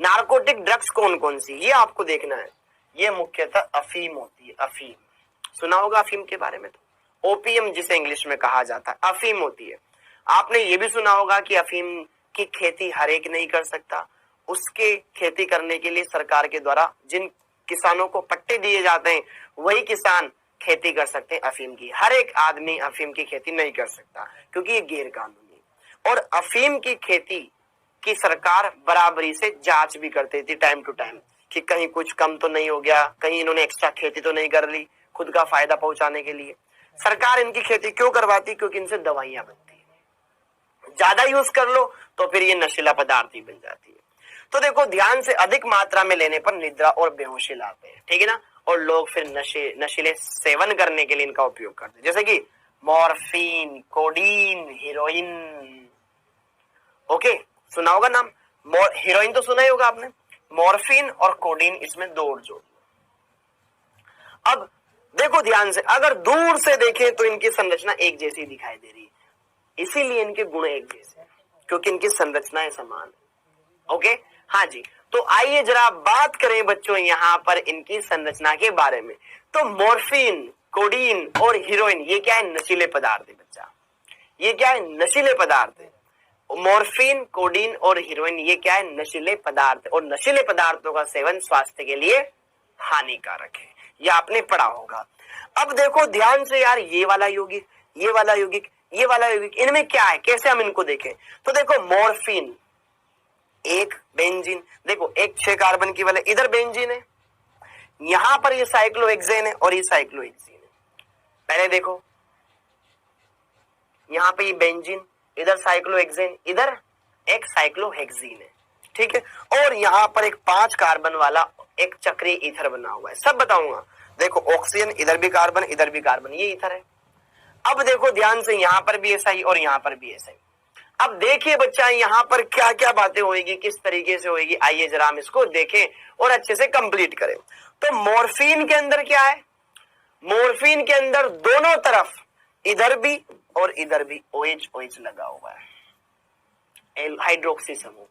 नार्कोटिक ड्रग्स कौन कौन सी, ये आपको देखना है। ये मुख्यतः अफीम होती है। अफीम सुना होगा अफीम के बारे में, तो ओपीएम जिसे इंग्लिश में कहा जाता है, अफीम होती है। आपने ये भी सुना होगा कि अफीम की खेती हर एक नहीं कर सकता, उसके खेती करने के लिए सरकार के द्वारा जिन किसानों को पट्टे दिए जाते हैं, वही किसान खेती कर सकते हैं अफीम की। हर एक आदमी अफीम की खेती नहीं कर सकता, क्योंकि ये गैर कानूनी। और अफीम की खेती की सरकार बराबरी से जांच भी करती थी टाइम टू टाइम, कि कहीं कुछ कम तो नहीं हो गया, कहीं इन्होंने एक्स्ट्रा खेती तो नहीं कर ली खुद का फायदा पहुंचाने के लिए। सरकार इनकी खेती क्यों करवाती? क्योंकि इनसे दवाइयां बनती है, ज्यादा यूज कर लो तो फिर ये नशीला पदार्थ ही बन जाती है। तो देखो ध्यान से, अधिक मात्रा में लेने पर निद्रा और बेहोशी लाते हैं, ठीक है ना, और लोग फिर नशीले सेवन करने के लिए इनका उपयोग करते हैं। जैसे कि मॉर्फिन, कोडीन, हीरोइन। ओके, सुना होगा नाम, हीरोइन तो सुना ही होगा आपने, मॉर्फिन और कोडीन, इसमें दो और जोड़। अब देखो ध्यान से, अगर दूर से देखें तो इनकी संरचना एक जैसी दिखाई दे रही है, इसीलिए इनके गुण एक जैसे हैं, क्योंकि इनकी संरचनाएं समान है। ओके, हाँ जी। तो आइए जरा बात करें बच्चों यहां पर इनकी संरचना के बारे में। तो मॉर्फिन, कोडीन और हीरोइन ये क्या है? नशीले पदार्थ है बच्चा। ये क्या है? नशीले पदार्थ है। मॉर्फिन, कोडीन और हीरोइन ये क्या है? नशीले पदार्थ। और नशीले पदार्थों का सेवन स्वास्थ्य के लिए हानिकारक है, ये आपने पढ़ा होगा। अब देखो ध्यान से यार, ये वाला यौगिक, ये वाला यौगिक, ये वाला यौगिक, इनमें क्या है, कैसे हम इनको देखें? तो देखो मॉर्फिन एक बेंजीन, देखो एक 6 कार्बन की वाले, इधर बेंजीन है, यहां पर ये साइक्लोहेक्सेन है और ये साइक्लोहेक्सीन है। पहले देखो यहां पे ये बेंजीन, इधर साइक्लोहेक्सेन, इधर एक साइक्लोहेक्सीन है, ठीक है। और यहां पर एक 5 कार्बन वाला एक चक्रीय ईथर बना हुआ है, सब बताऊंगा। देखो ऑक्सीजन, इधर भी कार्बन, इधर भी कार्बन, ये ईथर है। अब देखो ध्यान से, यहां पर भी ऐसा ही और यहां पर भी ऐसा ही। अब देखिए बच्चा, यहां पर क्या क्या बातें होगी, किस तरीके से होगी, आइए जरा हम इसको देखें और अच्छे से कंप्लीट करें। तो मॉर्फिन के अंदर क्या है? मॉर्फिन के अंदर दोनों तरफ, इधर भी और इधर भी OH OH लगा हुआ है, हाइड्रोक्सी समूह,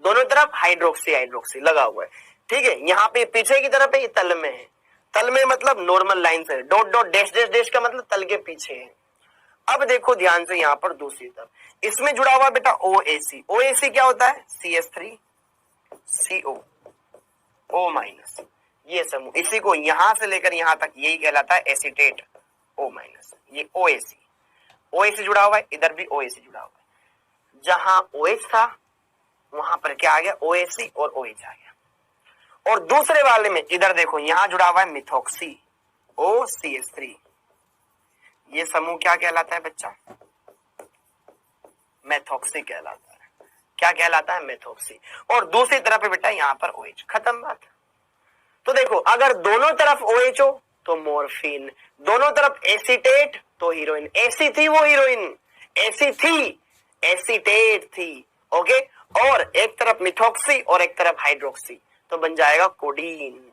दोनों तरफ हाइड्रोक्सी हाइड्रोक्सी लगा हुआ है, ठीक है। यहाँ पे पीछे की तरफ है, ये तल में है, तल में मतलब नॉर्मल लाइन से, dot dot dash dash dash का मतलब तल के पीछे है। अब देखो ध्यान से, यहाँ पर दूसरी तरफ इसमें जुड़ा हुआ बेटा OAC। OAC क्या होता है? CH3CO O माइनस, ये समूह, इसी को यहां से लेकर यहां तक यही कहलाता है एसीटेट O माइनस, ये OAC। OAC जुड़ा हुआ है, इधर भी OAC जुड़ा हुआ है। जहां OH था वहां पर क्या आ गया? OAC और OH आ गया। और दूसरे वाले में इधर देखो, यहां जुड़ा हुआ है मिथॉक्सी OCH3, ये समूह क्या कहलाता है बच्चा? मेथॉक्सी कहलाता है। क्या कहलाता है? मेथॉक्सी। और दूसरी तरफ है बेटा यहाँ पर OH, खत्म बात। तो देखो, अगर दोनों तरफ OH हो तो मॉर्फिन, दोनों तरफ एसीटेट तो हीरोइन, एसी थी वो हीरोइन, एसी थी, एसीटेट थी, ओके। और एक तरफ मिथॉक्सी और एक तरफ हाइड्रोक्सी, तो बन जाएगा कोडीन।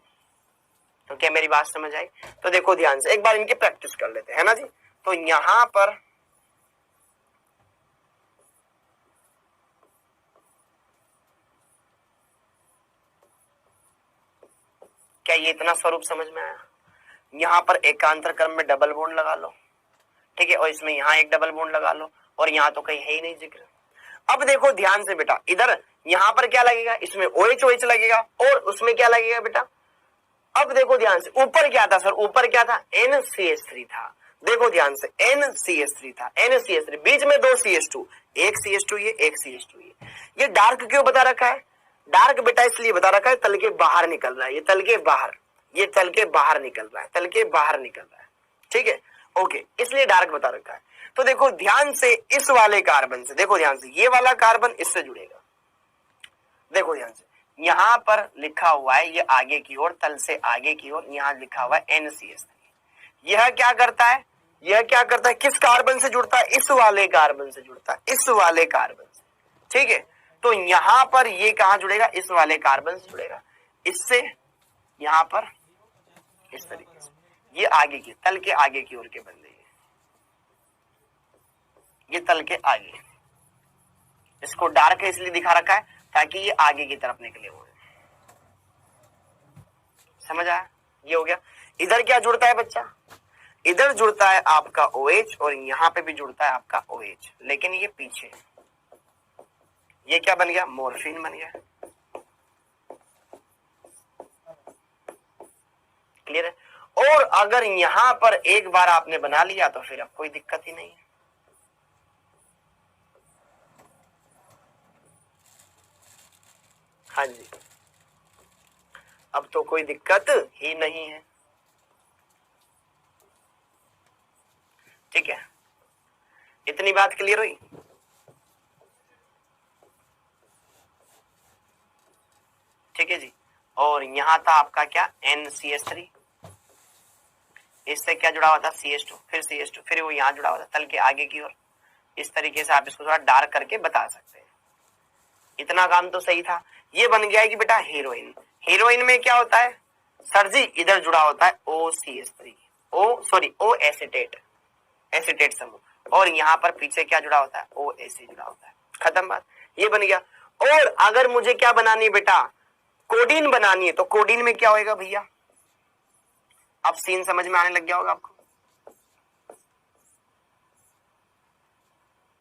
तो क्या मेरी बात समझ आई? तो देखो ध्यान से, एक बार इनकी प्रैक्टिस कर लेते हैं, है ना जी। तो यहां पर क्या ये इतना स्वरूप समझ में आया? यहां पर एकांतर क्रम में डबल बॉन्ड लगा लो, ठीक है, और इसमें यहां एक डबल बॉन्ड लगा लो, और यहां तो कहीं है ही नहीं जिक्र। अब देखो ध्यान से बेटा, इधर यहां पर क्या लगेगा? इसमें OH OH लगेगा, और उसमें क्या लगेगा बेटा? अब देखो ध्यान से, ऊपर क्या था सर? ऊपर क्या था? NCH3 था। देखो ध्यान से, NCH3 था, NCH3, बीच में 2 CH2, एक CH2 ये, एक CH2 ये डार्क क्यों बता रखा है? डार्क बेटा इसलिए बता रखा है, तल के बाहर निकल रहा है, ये तल के बाहर, ये तल के बाहर निकल रहा है, तल के बाहर निकल रहा है, ठीक है, ओके, इसलिए डार्क बता रखा है। तो देखो ध्यान से, इस वाले कार्बन से, देखो ध्यान से, ये वाला कार्बन इससे जुड़ेगा, देखो ध्यान से, यहां पर लिखा हुआ है ये आगे की ओर, तल से आगे की ओर, यहां लिखा हुआ है NCH3। यह क्या करता है? यह क्या करता है? किस कार्बन से जुड़ता है? इस वाले कार्बन से जुड़ता है, इस वाले कार्बन से, ठीक है। तो यहां पर ये कहां जुड़ेगा? इस वाले कार्बन से जुड़ेगा, इससे यहां पर इस तरीके से, ये आगे की, तल के आगे की ओर के बंदे, ये तल के आगे, इसको डार्क इसलिए दिखा रखा है ताकि ये आगे की तरफ निकले हुए, समझ आया? ये हो गया। इधर क्या जुड़ता है बच्चा? इधर जुड़ता है आपका OH, और यहां पे भी जुड़ता है आपका OH, लेकिन ये पीछे, ये क्या बन गया? मॉर्फिन बन गया। क्लियर है? और अगर यहां पर एक बार आपने बना लिया तो फिर अब कोई दिक्कत ही नहीं है। हाँ जी, अब तो कोई दिक्कत ही नहीं है, ठीक है। इतनी बात क्लियर हुई? ठीक है जी। और यहां था आपका क्या? NCH3, इससे क्या जुड़ा हुआ था, CH2, फिर CH2, फिर वो यहाँ जुड़ा हुआ था तल के आगे की ओर। इस तरीके से आप इसको थोड़ा डार्क करके बता सकते हैं। इतना काम तो सही था। ये बन गया है कि बेटा हीरोइन, हीरोइन में क्या होता है सर जी, इधर जुड़ा होता है OCH3, O एसिटेट, एसिटेट समूह, और यहाँ पर पीछे क्या जुड़ा होता है, OAC जुड़ा होता है। खत्म बात, ये बन गया। और अगर मुझे क्या बनानी है बेटा, कोडीन बनानी है, तो कोडीन में क्या होएगा भैया, अब सीन समझ में आने लग गया होगा आपको।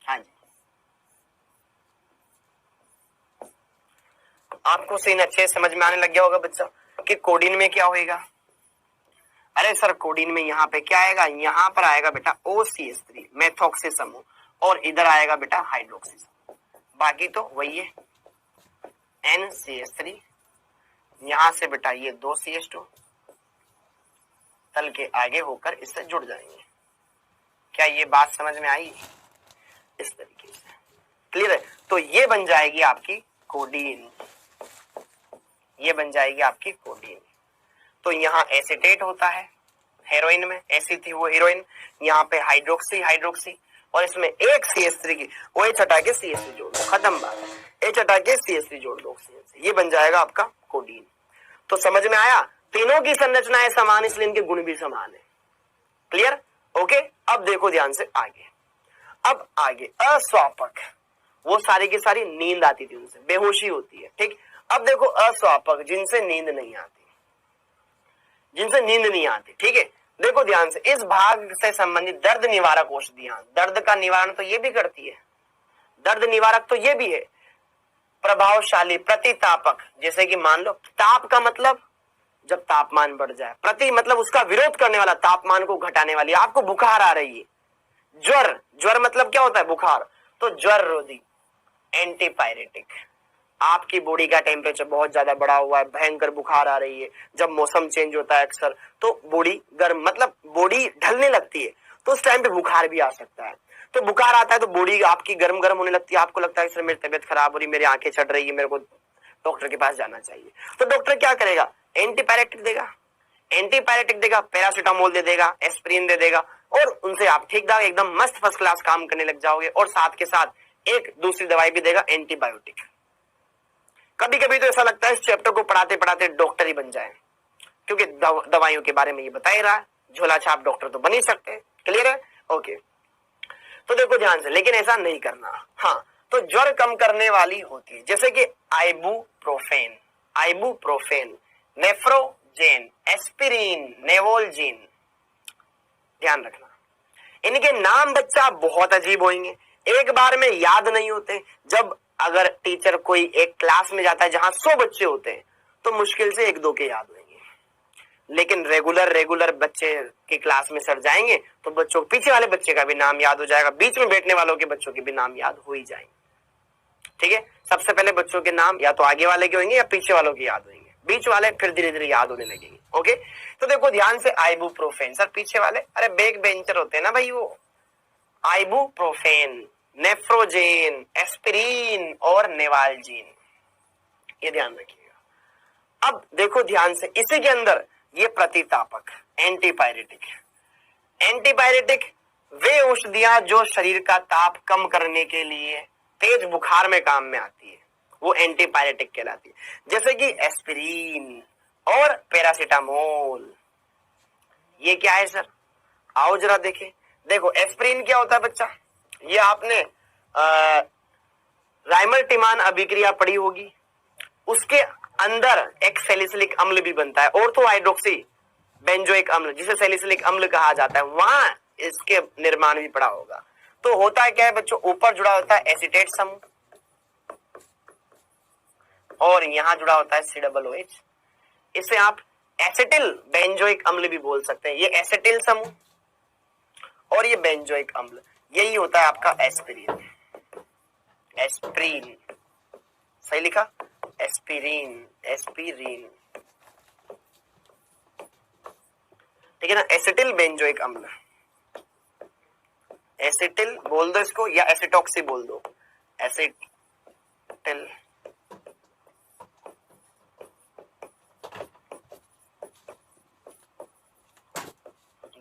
हाँ जी, आपको सीन अच्छे समझ में आने लग गया होगा बच्चा कि कोडीन में क्या होएगा। अरे सर कोडीन में यहाँ पे क्या आएगा, यहाँ पर आएगा बेटा OCH3 मेथॉक्सी समूह, और इधर आएगा बेटा हाइड्रोक्सी समूह। बाकी तो वही है NCH3, यहां से बेटा ये 2 CH2 तल के आगे होकर इससे जुड़ जाएंगे। क्या ये बात समझ में आई, इस तरीके से क्लियर है। तो ये बन जाएगी आपकी कोडीन, ये बन जाएगी आपकी कोडीन। तो यहाँ एसिटेट होता है हेरोइन में, ऐसी थी वो हीरोइन, यहाँ पे हाइड्रोक्सी, हाइड्रोक्सी, और इसमें एक CH3 की OH हटा के CH3 जोड़ दो, खत्म बात है। H हटा के CH3 जोड़ दो ऑक्सीजन से, ये बन जाएगा आपका कोडीन। तो समझ में आया, तीनों की संरचनाएं समान इसलिए इनके गुण भी समान है। Clear, okay. अब देखो ध्यान से आगे, अब आगे अस्वापक, वो सारी की सारी नींद आती थी उनसे, बेहोशी होती है, ठीक। अब देखो अस्वापक, जिनसे नींद नहीं आती, जिनसे नींद नहीं आती, ठीक है। देखो ध्यान से, इस भाग से संबंधित दर्द निवारक औषधियां, दर्द का निवारण तो ये भी करती है, दर्द निवारक तो ये भी है, प्रभावशाली प्रतितापक, जैसे कि मान लो ताप का मतलब जब तापमान बढ़ जाए, प्रति मतलब उसका विरोध करने वाला, तापमान को घटाने वाली। आपको बुखार आ रही है, ज्वर, ज्वर मतलब क्या होता है, बुखार, तो ज्वर रोधी एंटीपायरेटिक। आपकी बॉडी का टेम्परेचर बहुत ज्यादा बढ़ा हुआ है, भयंकर बुखार आ रही है, जब मौसम चेंज होता है अक्सर तो बॉडी गर्म मतलब बॉडी ढलने लगती है, तो उस टाइम पे बुखार भी आ सकता है। तो बुखार आता है तो बॉडी आपकी गर्म गर्म होने लगती है, आपको लगता है सर मेरी तबीयत खराब हो रही, मेरी आंखें चढ़ रही है, मेरे को डॉक्टर के पास जाना चाहिए। तो डॉक्टर क्या करेगा, एंटीपायरेटिक देगा, एंटीपायरेटिक देगा, पैरासीटामोल दे देगा, एस्प्रिन दे देगा, और उनसे आप ठीक ठाक एकदम मस्त फर्स्ट क्लास काम करने लग जाओगे। और साथ के साथ एक दूसरी दवाई भी देगा, एंटीबायोटिक। कभी कभी तो ऐसा लगता है इस चैप्टर को पढ़ाते पढ़ाते डॉक्टर ही बन जाए, क्योंकि दवाइयों के बारे में ये बता ही रहा है, झोला छाप डॉक्टर तो बन ही सकते हैं। क्लियर है, ओके। तो देखो ध्यान से, लेकिन ऐसा नहीं करना। हाँ, तो ज्वर कम करने वाली होती है, जैसे कि आइबुप्रोफेन, आइबुप्रोफेन, नेफ्रोजेन, एस्पिरिन, नेवोल्जिन, ध्यान रखना। इनके नाम बच्चा बहुत अजीब होंगे, एक बार में याद नहीं होते। जब अगर टीचर कोई एक क्लास में जाता है जहां 100 बच्चे होते हैं तो मुश्किल से 1-2 के याद होंगे, लेकिन रेगुलर बच्चे की क्लास में सर जाएंगे तो बच्चों पीछे वाले बच्चे का भी नाम याद हो जाएगा, बीच में बैठने वालों के बच्चों के भी नाम याद हो ही जाएंगे। ठीक है, सबसे पहले बच्चों के नाम या तो आगे वाले के होंगे या पीछे वालों के याद होंगे, बीच वाले फिर धीरे धीरे याद होने लगेंगे। ओके, तो देखो ध्यान से, आइबुप्रोफेन, सर पीछे वाले, अरे बैक बेंचर होते हैं ना भाई वो, आइबुप्रोफेन, नेफ्रोजेन, एस्पिरिन और नेवाल्जीन, ये ध्यान रखिएगा। अब देखो ध्यान से, इसी के अंदर ये प्रतितापक, एंटीपायरेटिक, एंटीपायरेटिक वे औषधियां जो शरीर का ताप कम करने के लिए तेज बुखार में काम में आती है, वो एंटीपायरेटिक कहलाती है, जैसे कि एस्पिरिन और पैरासीटामोल। ये क्या है सर, आओ जरा देखें। देखो एस्पिरिन क्या होता है बच्चा, ये आपने राइमल्टिमान अभिक्रिया पढ़ी होगी, उसके अंदर एक सैलिसिलिक अम्ल भी बनता है, ऑर्थो हाइड्रोक्सी बेंजोइक अम्ल, जिसे सैलिसिलिक अम्ल कहा जाता है, वहां इसके निर्माण भी पड़ा होगा। तो होता है क्या है बच्चों, ऊपर जुड़ा होता है एसिटेट समूह और यहां जुड़ा होता है COOH, इसे आप एसिटिल बेंजोइक अम्ल भी बोल सकते हैं। ये एसिटिल समूह और ये बेंजोइक अम्ल, यही होता है आपका एस्पिरिन, एस्प्रीन, सही लिखा, एस्पिरिन, एस्पिरिन, ठीक है ना, एसिटिल बेंजोइक अम्ल, एसिटिल बोल दो इसको या एसिटॉक्सी बोल दो, एसिटिल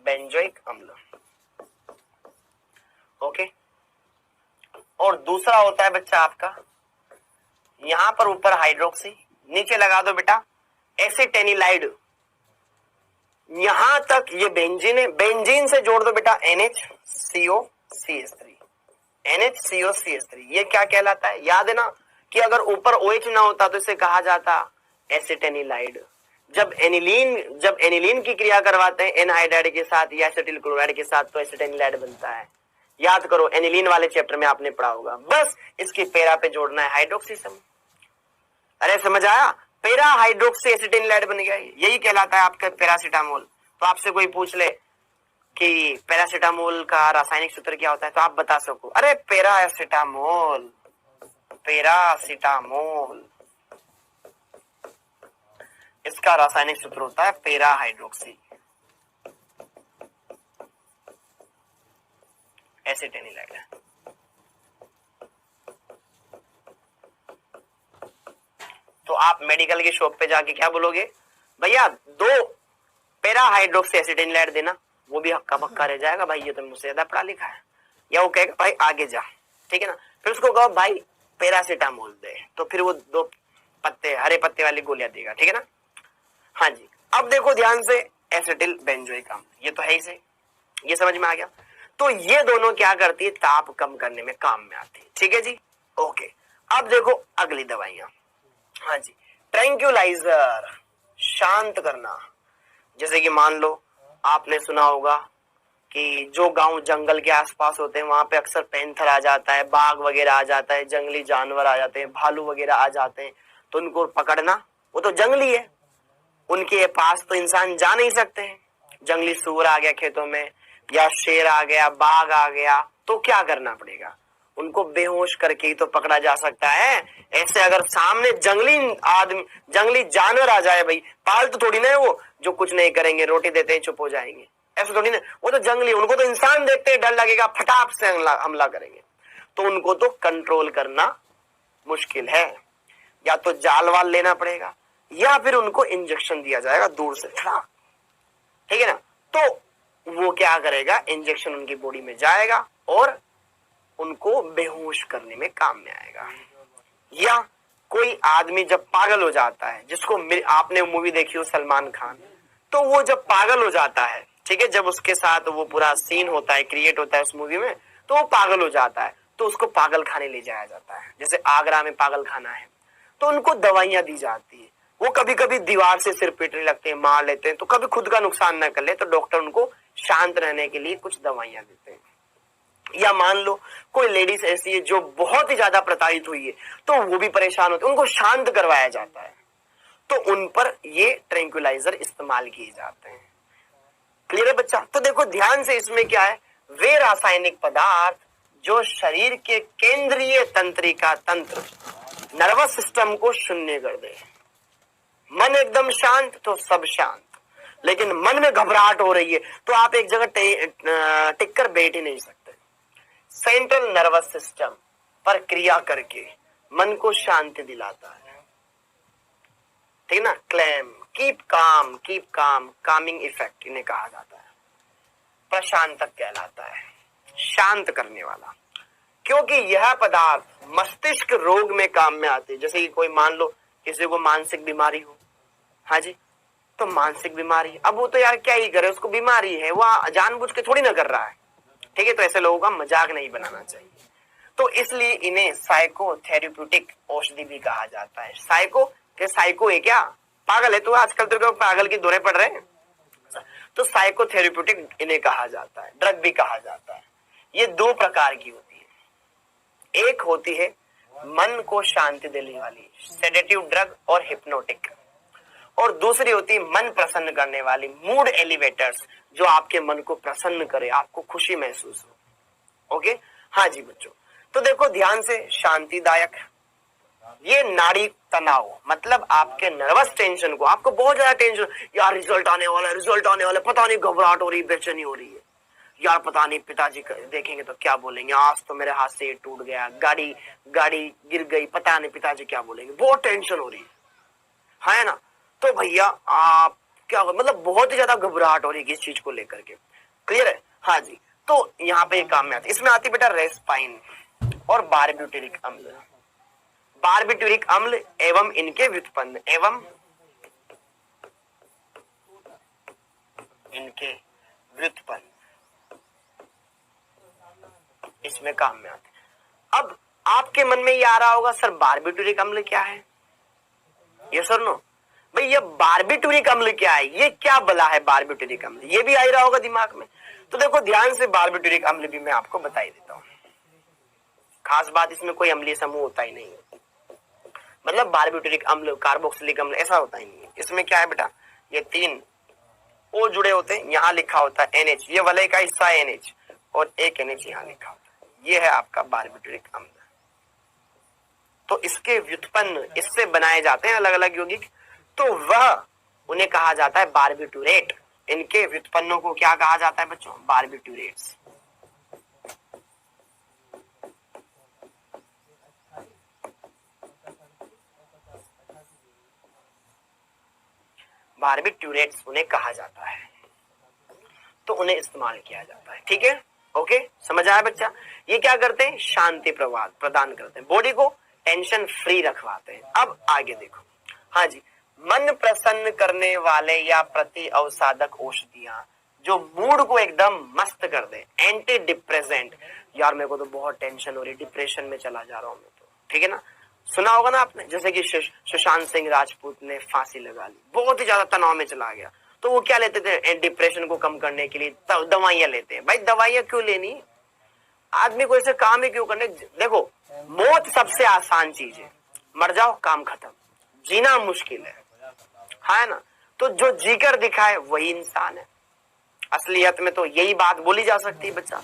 बेंजोइक अम्ल। ओके, और दूसरा होता है बच्चा आपका, यहां पर ऊपर हाइड्रोक्सी, नीचे लगा दो बेटा एसिटेनिलाइड। यहां तक ये बेंजीन है, बेंजीन से जोड़ दो बेटा NHCOCH3। NHCOCH3 ये क्या कहलाता है? याद है ना कि अगर ऊपर OH ना होता तो इसे कहा जाता एसिटेनिलाइड। जब एनिलीन की क्रिया करवाते हैं एनहाइड्राइड के साथ या एसिटिल क्लोराइड के साथ तो एसिटेनिलाइड बनता है। याद करो, एनिलीन वाले चैप्टर में आपने पढ़ा होगा। बस इसकी पैरा पे जोड़ना है हाइड्रोक्सी समूह। अरे समझ आया? पैरा हाइड्रोक्सी एसिटेनिलाइड बन गया, यही कहलाता है आपका पैरासीटामोल। तो आपसे कोई पूछ ले कि पैरासीटामोल का रासायनिक सूत्र क्या होता है तो आप बता सको, अरे पैरासीटामोल, पैरासीटामोल इसका रासायनिक सूत्र होता है पैरा हाइड्रोक्सी एसिटेनिलाइड। तो आप मेडिकल की शॉप पे जाके क्या बोलोगे, भैया 2 पैरा हाइड्रोक्सी एसिटेनिलाइड देना, वो भी हक्का बक्का रह जाएगा, भाई ये तो मुझसे ज्यादा पढ़ा लिखा है। या वो कहेगा भाई आगे जा, ठीक है ना। फिर उसको कहो भाई पैरासीटामोल दे, तो फिर वो 2 पत्ते हरे पत्ते वाली गोलियां देगा, ठीक है ना। हाँ जी, अब देखो ध्यान से, एसिटिल बेंजोइक अम्ल, ये तो है ही से, ये समझ में आ गया। तो ये दोनों क्या करती है, ताप कम करने में काम में आती है, ठीक है जी। ओके, अब देखो अगली दवाइयां। हाँ जी, ट्रैंक्यूलाइजर, शांत करना। जैसे कि मान लो आपने सुना होगा कि जो गांव जंगल के आसपास होते हैं वहां पे अक्सर पैंथर आ जाता है, बाघ वगैरह आ जाता है, जंगली जानवर आ जाते हैं, भालू वगैरह आ जाते हैं, तो उनको पकड़ना, वो तो जंगली है, उनके पास तो इंसान जा नहीं सकते हैं। जंगली सूअर आ गया खेतों में, या शेर आ गया, बाघ आ गया, तो क्या करना पड़ेगा, उनको बेहोश करके ही तो पकड़ा जा सकता है। ऐसे अगर सामने जंगली जानवर आ जाए, भाई पालतू थोड़ी ना है वो, जो कुछ नहीं करेंगे, रोटी देते हैं चुप हो जाएंगे, ऐसा थोड़ी ना, वो तो जंगली, उनको तो इंसान देखते ही डर लगेगा, फटाक से हमला करेंगे। तो उनको तो कंट्रोल करना मुश्किल है, या तो जाल वाल लेना पड़ेगा या फिर उनको इंजेक्शन दिया जाएगा दूर से, ठीक है ना। तो वो क्या करेगा, इंजेक्शन उनकी बॉडी में जाएगा और उनको बेहोश करने में काम में आएगा। या कोई आदमी जब पागल हो जाता है, जिसको आपने मूवी देखी हो सलमान खान, तो वो जब पागल हो जाता है, ठीक है, जब उसके साथ वो पूरा सीन होता है, क्रिएट होता है उस मूवी में, तो वो पागल हो जाता है, तो उसको पागल खाने ले जाया जाता है। जैसे आगरा में पागल खाना है, तो उनको दवाइयां दी जाती है। वो कभी कभी दीवार से सिर पीटने लगते हैं, मार लेते हैं, तो कभी खुद का नुकसान न कर ले तो डॉक्टर उनको शांत रहने के लिए कुछ दवाइयां देते हैं। या मान लो कोई लेडीज ऐसी है जो बहुत ही ज्यादा प्रताड़ित हुई है, तो वो भी परेशान होते हैं, उनको शांत करवाया जाता है, तो उन पर ये ट्रैंक्विलाइजर इस्तेमाल किए जाते हैं। क्लियर है बच्चा? तो देखो ध्यान से, इसमें क्या है, वे रासायनिक पदार्थ जो शरीर के केंद्रीय तंत्रिका तंत्र, नर्वस सिस्टम को शून्य कर दे। मन एकदम शांत तो सब शांत, लेकिन मन में घबराहट हो रही है तो आप एक जगह टिक कर बैठ ही नहीं सकते। सेंट्रल नर्वस सिस्टम पर क्रिया करके मन को शांति दिलाता है, ठीक ना। Clam, keep calm, Kameng effect इन्हें कहा जाता है। प्रशांतक कहलाता है, शांत करने वाला, क्योंकि यह पदार्थ मस्तिष्क रोग में काम में आते हैं। जैसे कि कोई मान लो किसी को मानसिक बीमारी हो, हाँ जी, तो मानसिक बीमारी, अब वो तो यार क्या ही करे, उसको बीमारी है, वो जानबूझ के थोड़ी ना कर रहा है, ठीक है। तो ऐसे लोगों का मजाक नहीं बनाना चाहिए। तो इसलिए इन्हें साइकोथेरेप्यूटिक औषधि भी कहा जाता है। साइको है क्या, पागल है तो आजकल तो पागल की दौरे पड़ रहे हैं, तो साइकोथेरेप्यूटिक इन्हें कहा जाता है, ड्रग भी कहा जाता है। ये 2 प्रकार की होती है, एक होती है मन को शांति देने वाली सेडेटिव ड्रग और हिप्नोटिक, और दूसरी होती है मन प्रसन्न करने वाली मूड एलिवेटर्स, जो आपके मन को प्रसन्न करे, आपको खुशी महसूस हो। ओके, हाँ जी बच्चों, तो देखो ध्यान से, शांतिदायक, ये नाड़ी तनाव, मतलब आपके नर्वस टेंशन को, आपको बहुत ज्यादा टेंशन, यार रिजल्ट आने वाला, पता नहीं घबराहट हो रही, बेचैनी हो रही है, यार पता नहीं पिताजी देखेंगे तो क्या बोलेंगे, आज तो मेरे हाथ से ये टूट गया, गाड़ी गिर गई, पता नहीं पिताजी क्या बोलेंगे, बहुत टेंशन हो रही है ना। तो भैया आप क्या, मतलब बहुत ही ज्यादा घबराहट हो रही है किस चीज को लेकर के, क्लियर है? हाँ जी। तो यहाँ पे ये काम में आती है, इसमें आती है बेटा रेस्पाइन और बारब्यूटेरिक अम्ल। बारब्यूटेरिक अम्ल एवं इनके व्युत्पन्न, एवं इनके व्युत्पन्न इसमें काम में आते हैं। अब आपके मन में ये आ रहा होगा सर बारब्यूटेरिक अम्ल क्या है? ये सर नो भाई, ये बारब्यूटेरिक अम्ल क्या है, ये क्या बला है बारब्यूटेरिक अम्ल, ये भी आ ही रहा होगा दिमाग में। तो देखो ध्यान से, बारब्यूटेरिक अम्ल भी मैं आपको बता ही देता हूं। खास बात इसमें कोई अम्लीय समूह होता ही नहीं है, मतलब बारब्यूटेरिक अम्ल, कार्बोक्सिलिक अम्ल ऐसा होता ही नहीं है। इसमें क्या है बेटा, ये 3 O जुड़े होते हैं, यहां लिखा होता है NH, ये वलय का हिस्सा है NH, और एक NH यहां लिखा होता है, ये है आपका बारब्यूटेरिक अम्ल। तो इसके व्युत्पन्न इससे बनाए जाते हैं अलग अलग यौगिक, तो वह उन्हें कहा जाता है बारब्यूटेरेट। इनके व्युत्पन्नों को क्या कहा जाता है बच्चों? बारब्यूटेरेट्स। बारब्यूटेरेट्स उन्हें कहा जाता है, तो उन्हें इस्तेमाल किया जाता है। ठीक है, ओके, समझ आया बच्चा? ये क्या करते हैं? शांति प्रदान करते हैं, बॉडी को टेंशन फ्री रखवाते हैं। अब आगे देखो, हाँ जी, मन प्रसन्न करने वाले या प्रति अवसादक औषधियां जो मूड को एकदम मस्त कर दे, एंटी डिप्रेसेंट। यार मेरे को तो बहुत टेंशन हो रही, डिप्रेशन में चला जा रहा हूं मैं तो, ठीक है ना, सुना होगा ना आपने, जैसे कि सुशांत सिंह राजपूत ने फांसी लगा ली, बहुत ही ज्यादा तनाव में चला गया, तो वो क्या लेते थे? डिप्रेशन को कम करने के लिए दवाइयां लेते हैं। भाई दवाइयां क्यों लेनी, आदमी को ऐसे काम ही क्यों करने? देखो, मौत सबसे आसान चीज है, मर जाओ काम खत्म, जीना मुश्किल है ना? तो जो जीकर दिखाए वही इंसान है, असलियत में तो यही बात बोली जा सकती है बच्चा।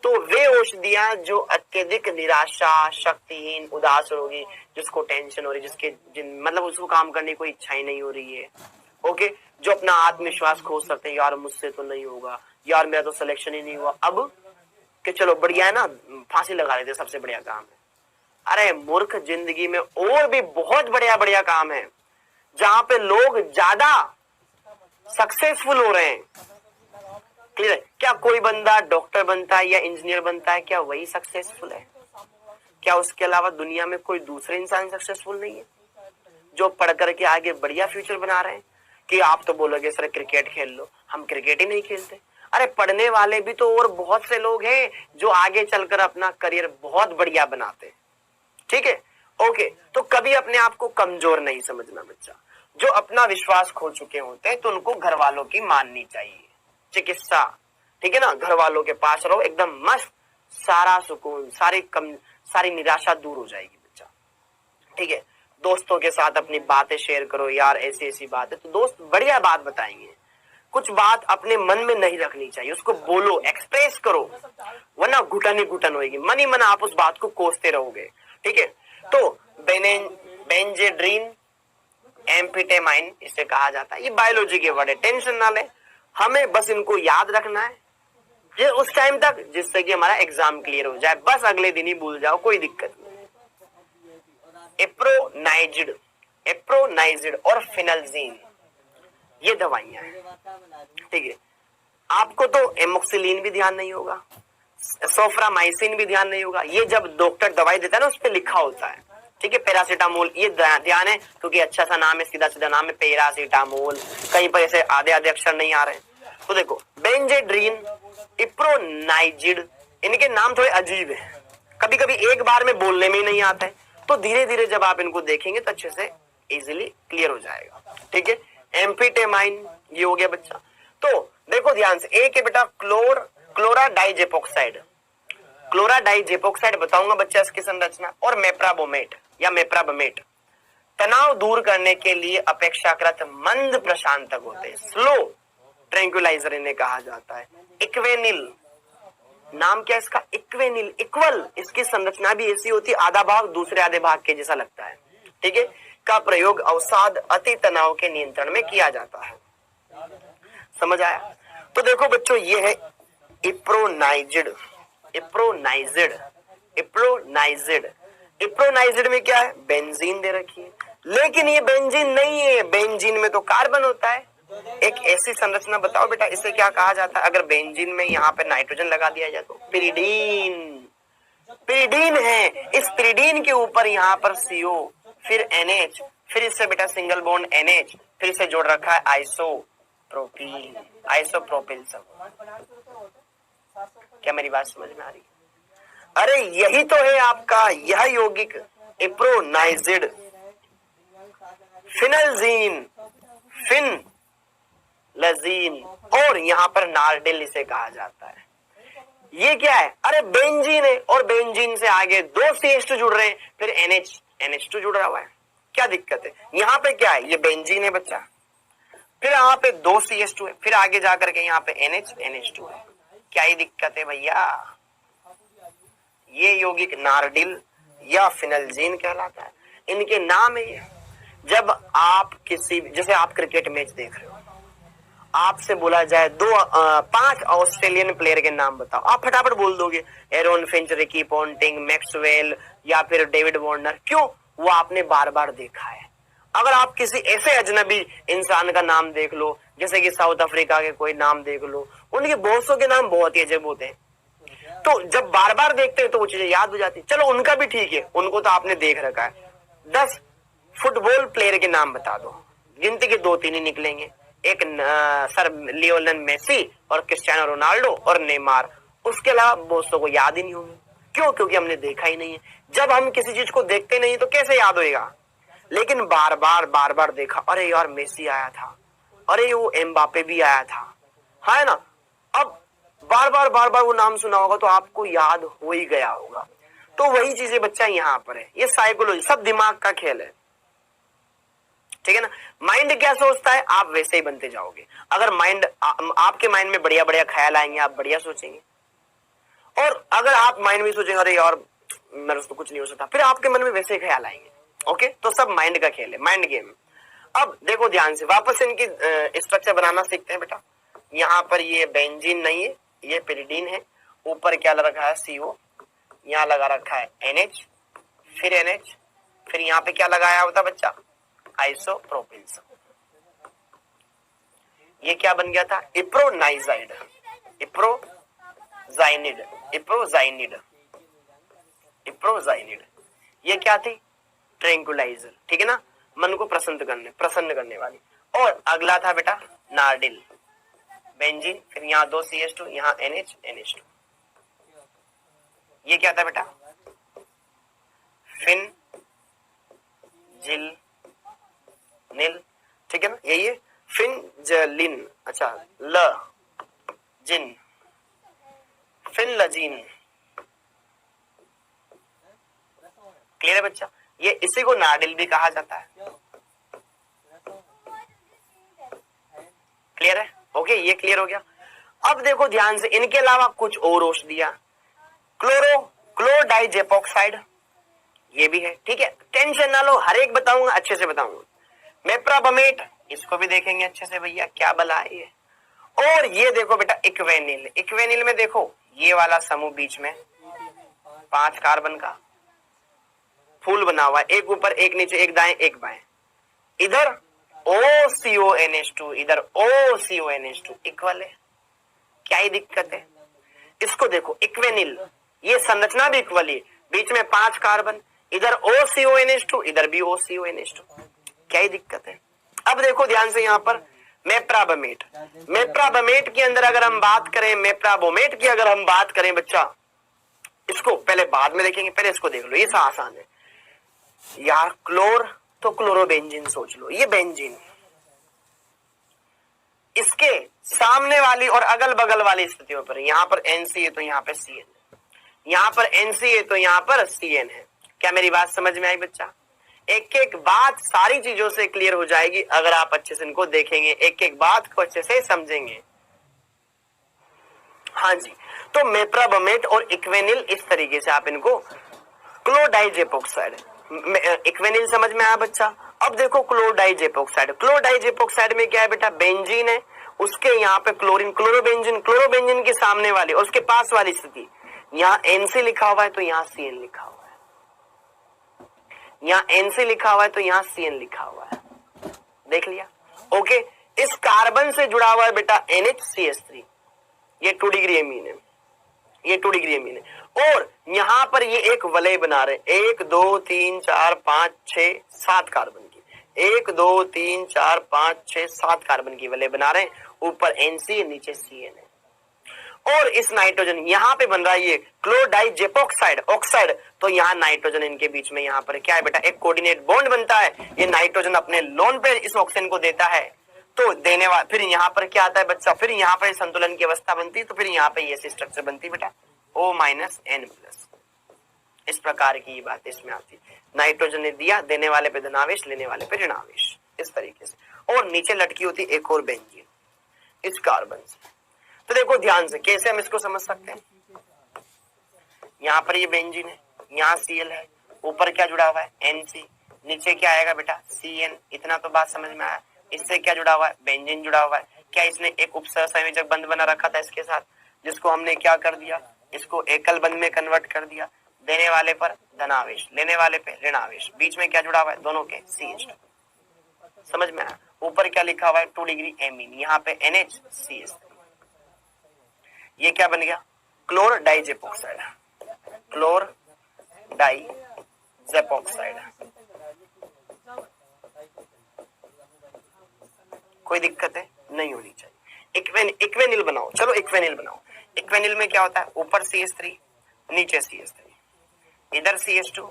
तो वे औषधियां जो अत्यधिक निराशा, शक्तिहीन, उदास रोगी, जिसको टेंशन हो रही, मतलब उसको काम करने की कोई इच्छा ही नहीं हो रही है, ओके, जो अपना आत्मविश्वास खो सकते हैं, यार मुझसे तो नहीं होगा, यार मेरा तो सिलेक्शन ही नहीं हुआ, अब कि चलो बढ़िया है ना, फांसी लगा लेते, सबसे बढ़िया काम है। अरे मूर्ख, जिंदगी में और भी बहुत बढ़िया बढ़िया काम है जहां पे लोग ज्यादा सक्सेसफुल हो रहे हैं। क्लियर है? क्या कोई बंदा डॉक्टर बनता है या इंजीनियर बनता है, क्या वही सक्सेसफुल है? क्या उसके अलावा दुनिया में कोई दूसरे इंसान सक्सेसफुल नहीं है जो पढ़ करके आगे बढ़िया फ्यूचर बना रहे हैं? कि आप तो बोलोगे सर क्रिकेट खेल लो, हम क्रिकेट ही नहीं खेलते। अरे पढ़ने वाले भी तो और बहुत से लोग हैं जो आगे चलकर अपना करियर बहुत बढ़िया बनाते हैं। ठीक है, ओके, तो कभी अपने आप को कमजोर नहीं समझना बच्चा। जो अपना विश्वास खो चुके होते हैं तो उनको घर वालों की माननी चाहिए, चिकित्सा, ठीक है ना, घर वालों के पास रहो, एकदम मस्त, सारा सुकून, सारी निराशा दूर हो जाएगी बच्चा। ठीक है, दोस्तों के साथ अपनी बातें शेयर करो, यार ऐसी ऐसी बात है, तो दोस्त बढ़िया बात बताएंगे। कुछ बात अपने मन में नहीं रखनी चाहिए, उसको बोलो, एक्सप्रेस करो, वरना घुटन ही घुटन होगी, मन ही मन आप उस बात को कोसते रहोगे। ठीक है, तो बेंजेड्रीन, एम्फेटामाइन इसे कहा जाता है, ये बायोलॉजी के वर्ड है, टेंशन ना ले, हमें बस इनको याद रखना है ये उस टाइम तक जिससे कि हमारा एग्जाम क्लियर हो जाए, बस अगले दिन ही भूल जाओ, कोई दिक्कत नहीं। एप्रोनाइजिड और फिनलजीन ये दवाइयां हैं। ठीक है, आपको तो एमोक्सिलिन भी ध्यान नहीं होगा, सोफ्रामाइसिन भी ध्यान नहीं होगा, ये जब डॉक्टर दवाई देता है ना उस पर लिखा होता है। ठीक है, पैरासीटामोल, ये ध्यान है क्योंकि अच्छा सा नाम है, सीधा सीधा नाम है पैरासीटामोल, कहीं पर ऐसे आधे आधे अक्षर नहीं आ रहे। तो देखो, बेंजेड्रीन, एप्रोनाइजिड, इनके नाम थोड़े अजीब है, कभी कभी एक बार में बोलने में ही नहीं आता है, तो धीरे धीरे जब आप इनको देखेंगे तो अच्छे से इजीली क्लियर हो जाएगा। ठीक है, एम्फेटामाइन ये हो गया बच्चा। तो देखो ध्यान से, एक है बेटा क्लोराडाइजेपोक्साइड, क्लोराडाइजेपोक्साइड बताऊंगा बच्चा इसकी संरचना, और मेप्राबोमेट या मेप्राबोमेट तनाव दूर करने के लिए अपेक्षाकृत मंद प्रशांतक होते हैं, स्लो ट्रैंक्विलाइजर इन्हें कहा जाता है। इक्वेनिल, नाम क्या है इसका? इक्वेनिल, इक्वल, इसकी संरचना भी ऐसी होती है, आधा भाग दूसरे आधे भाग के जैसा लगता है। ठीक है, का प्रयोग अवसाद अति तनाव के नियंत्रण में किया जाता है। समझ आया? तो देखो बच्चों, ये है एप्रोनाइजिड, एप्रोनाइजिड में क्या है? बेंजीन दे रखी है, लेकिन ये बेंजीन नहीं है, बेंजीन में तो कार्बन होता है, एक ऐसी संरचना बताओ बेटा, इसे क्या कहा जाता है? अगर बेंजीन में यहाँ पे नाइट्रोजन लगा दिया जाए तो पिरिडीन। पिरिडीन है, इस पिरिडीन के ऊपर यहाँ पर CO, फिर NH, फिर इससे बेटा सिंगल बॉन्ड NH, फिर इसे जोड़ रखा है आइसोप्रोपीन, आइसोप्रोपिल सब। क्या मेरी बात समझ में आ रही है? अरे यही तो है आपका यह यौगिक इप्रोनाइजिड फिनलजीन, फिनलजीन और यहाँ पर नार्डिल इसे कहा जाता है। ये क्या है? अरे बेंजीन है और बेंजीन से आगे 2 CH2 जुड़ रहे हैं, फिर NH2 जुड़ रहा हुआ है। क्या दिक्कत है? यहाँ पे क्या है? ये बेंजीन है बच्चा, फिर यहाँ पे 2 CH2 है, फिर आगे जाकर के यहाँ पे NH2 है। क्या ही दिक्कत है भैया? ये यौगिक नार्डिल या फिनलजीन कहलाता है, इनके नाम है ये। जब आप किसी, जैसे आप क्रिकेट मैच देख रहे हो, आपसे बोला जाए 5 ऑस्ट्रेलियन प्लेयर के नाम बताओ, आप फटाफट बोल दोगे, Aaron Finch, Ricky Ponting, Maxwell या फिर डेविड वार्नर। क्यों? वो आपने बार बार देखा है। अगर आप किसी ऐसे अजनबी इंसान का नाम देख लो, जैसे कि साउथ अफ्रीका के कोई नाम देख लो, उनके बहुत सौ के नाम बहुत ही अजब होते हैं, तो जब बार बार देखते हैं तो वो चीजें याद हो जाती है। चलो उनका भी ठीक है, उनको तो आपने देख रखा है। 10 फुटबॉल प्लेयर के नाम बता दो, गिनती के 2-3 ही निकलेंगे, एक सर लियोनेल मेसी और क्रिस्टियानो रोनाल्डो और नेमार। उसके अलावा बहुत को याद ही नहीं होंगे। क्यों? क्योंकि हमने देखा ही नहीं है। जब हम किसी चीज को देखते नहीं तो कैसे याद होएगा? लेकिन बार बार देखा, अरे यार मेसी आया था, अरे वो एम्बापे भी आया था, है ना। अब बार बार वो नाम सुना होगा तो आपको याद हो ही गया होगा। तो वही चीजें बच्चा यहाँ पर है, ये साइकोलॉजी, सब दिमाग का खेल है, ठीक है ना। माइंड क्या सोचता है आप वैसे ही बनते जाओगे। अगर माइंड, आपके माइंड में बढ़िया बढ़िया ख्याल आएंगे, आप बढ़िया सोचेंगे, और अगर आप माइंड में सोचेंगे अरे यार मेरे से तो कुछ नहीं हो सकता, फिर आपके मन में वैसे ही ख्याल आएंगे। ओके, तो सब माइंड का खेल है, माइंड गेम। अब देखो ध्यान से, वापस इनकी स्ट्रक्चर बनाना सीखते हैं बेटा। यहाँ पर ये बेंजीन नहीं है, ये पिरिडीन है। ऊपर क्या लगा रखा है? CO, यहाँ लगा रखा है NH, फिर NH, फिर यहाँ पे क्या लगाया होता बच्चा? आइसोप्रोपिल। ये क्या बन गया था? इप्रोनाइजाइड, इप्रोजाइनिड, इप्रोजाइनिड, इप्रोजाइनिड। ये क्या थी? ट्रैंकुलाइजर, ठीक है ना, मन को प्रसन्न करने वाली। और अगला था बेटा नार्डिल, बेंजीन, फिर यहाँ 2 CH2, यहाँ NH2। ये क्या था बेटा? फिनजिलिन, ठीक है ना, यही है फिनजलिन। अच्छा, जिन, फिनलजीन। क्लियर है बच्चा? ये इसी को नार्डिल भी कहा जाता है। क्लियर है? ओके, ये क्लियर हो गया। अब देखो ध्यान से, इनके अलावा कुछ और औषधियां, क्लोरोडाइजेपोक्साइड, ये भी है, ठीक है। टेंशन ना लो, हर एक बताऊंगा, अच्छे से बताऊंगा। मेप्राबमेट, इसको भी देखेंगे अच्छे से भैया, क्या बला है ये। और ये देखो बेटा इक्वेनिल, इक्वेनिल में देखो ये वाला समूह बीच में 5 कार्बन का फूल बना हुआ है, एक ऊपर एक नीचे, एक दाएं एक बाएं। इधर OCONH2, इधर OCONH2, इक्वल है। क्या ही दिक्कत है? इसको देखो इक्वेनिल, ये संरचना भी इक्वल है, बीच में 5 कार्बन, इधर OCONH2, इधर भी OCONH2। क्या ही दिक्कत है? अब देखो ध्यान से, यहाँ पर मेप्राबमेट, मेप्राबमेट के अंदर अगर हम बात करें, मेप्राबोमेट की अगर हम बात करें बच्चा, इसको पहले बाद में देखेंगे, पहले इसको देख लो, ये आसान है यार। क्लोर तो क्लोरोबेंजीन सोच लो, ये बेंजीन, इसके सामने वाली और अगल बगल वाली स्थितियों पर, यहाँ पर NC है तो यहाँ पर CN, यहाँ पर NC है तो यहाँ पर CN है। क्या मेरी बात समझ में आई बच्चा? एक एक बात सारी चीजों से क्लियर हो जाएगी अगर आप अच्छे से इनको देखेंगे, एक एक बात को अच्छे से समझेंगे। हाँ जी, तो मेप्राबमेट और इक्वेनिल, इस तरीके से आप इनको, क्लोरोडाइजेपोक्साइड, इक्वेनिल समझ में आया बच्चा। अब देखो क्लोरोडाइजेपोक्साइड, क्लोरोडाइजेपोक्साइड में क्या है बेटा? बेंजीन है, उसके यहाँ पे क्लोरीन, क्लोरोबेंजीन, क्लोरोबेंजीन के सामने वाली और उसके पास वाली स्थिति, यहाँ NC लिखा हुआ है तो यहाँ CN लिखा हुआ है, यहाँ NC लिखा हुआ है तो यहाँ CN लिखा हुआ है, देख लिया। ओके, इस कार्बन से जुड़ा हुआ है बेटा NHCH3, ये 2 डिग्री एमीन है, ये 2 डिग्री एमीन है। और यहां पर ये एक वलय बना रहे, 1 2 3 4 5 6 7 कार्बन की, 1 2 3 4 5 6 7 कार्बन की वलय बना रहे हैं। ऊपर NC नीचे CN है। और इस नाइट्रोजन यहां पे बन रहा है ये क्लोरडाइजेपोक्साइड ऑक्साइड, तो यहाँ नाइट्रोजन इनके बीच में यहाँ पर क्या है बेटा, एक कोऑर्डिनेट बॉन्ड बनता है। ये नाइट्रोजन अपने लोन पे इस ऑक्सीजन को देता है, तो देने वाला फिर यहाँ पर क्या आता है बच्चा, फिर यहाँ पर संतुलन की अवस्था बनती है, तो फिर यहाँ पे ये स्ट्रक्चर बनती है बेटा O-N+। इस प्रकार की बात इसमें आती है। नाइट्रोजन ने दिया, देने वाले पे धनावेश, लेने वाले पे ऋणावेश, इस तरीके से। और नीचे लटकी होती एक और बेंजीन इस कार्बन से। तो देखो ध्यान से कैसे हम इसको समझ सकते हैं। यहाँ पर ये बेंजीन है, यहाँ Cl है, ऊपर क्या जुड़ा हुआ है NC, नीचे क्या आएगा बेटा CN। इतना तो बात समझ में आया। इससे क्या जुड़ा हुआ है, बेंजीन जुड़ा हुआ है। क्या इसने एक उपसहसंयोजक बंध बना रखा था इसके साथ, जिसको हमने क्या कर दिया, इसको एकल बंध में कन्वर्ट कर दिया। देने वाले पर धनावेश, लेने वाले पे ऋणावेश, बीच में क्या जुड़ा हुआ है दोनों के CH2। समझ में आया। ऊपर क्या लिखा हुआ है 2 डिग्री एमीन, यहाँ पे NHCH3। ये क्या बन गया, क्लोर डाइजेपोक्साइड, क्लोर डाइजेपोक्साइड। कोई दिक्कत है, नहीं होनी चाहिए। इक्वेनिल बनाओ, चलो इक्वेनिल बनाओ। इक्वेनिल में क्या होता है, ऊपर CH3 नीचे CH3, इधर CH2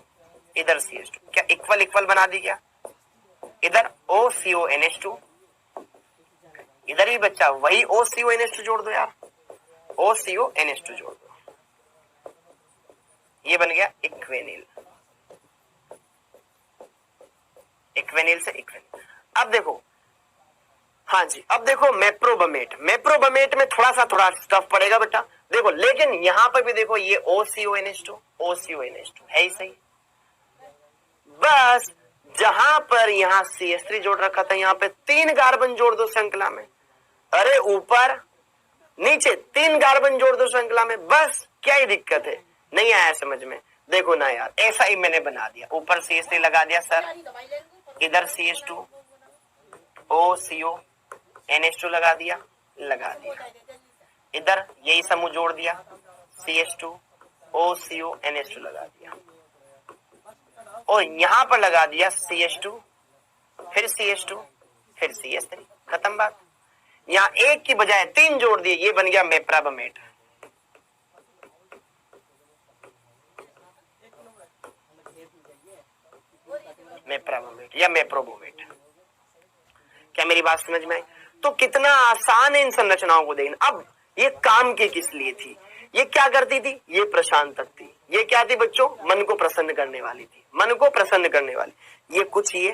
इधर CH2, क्या इक्वल इक्वल बना दी क्या, इधर OCONH2, इधर भी बच्चा वही OCONH2 जोड़ दो यार, OCONH2 जोड़ दो, ये बन गया इक्वेनिल। इक्वेनिल से इक्वेनिल। अब देखो, हाँ जी, अब देखो मेप्रोबमेट। मेप्रोबमेट में थोड़ा स्टफ पड़ेगा बेटा, देखो। लेकिन यहां पर भी देखो ये OCONH2 है ही सही। बस जहां पर यहाँ CH3 जोड़ रखा था, यहाँ पे 3 कार्बन जोड़ दो श्रृंखला में। अरे ऊपर नीचे 3 कार्बन जोड़ दो श्रृंखला में, बस। क्या ही दिक्कत है, नहीं आया समझ में। देखो ना यार, ऐसा ही मैंने बना दिया, ऊपर CH3 लगा दिया सर, इधर CH2 OCONH2 लगा दिया, इधर यही समूह जोड़ दिया, CH2 OCONH2 लगा दिया, और यहां पर लगा दिया CH2 फिर CH2 फिर CH3, खत्म बात। यहाँ एक की बजाय 3 जोड़ दिए, ये बन गया मेप्रोबमेट। मेप्रोबमेट या मेप्रोबोमेट। क्या मेरी बात समझ में आई? तो कितना आसान है इन संरचनाओं को देखना। अब ये काम के किस लिए थी, ये क्या करती थी, ये प्रशांतक थी। ये क्या थी बच्चों, मन को प्रसन्न करने वाली थी, मन को प्रसन्न करने वाली। ये कुछ ये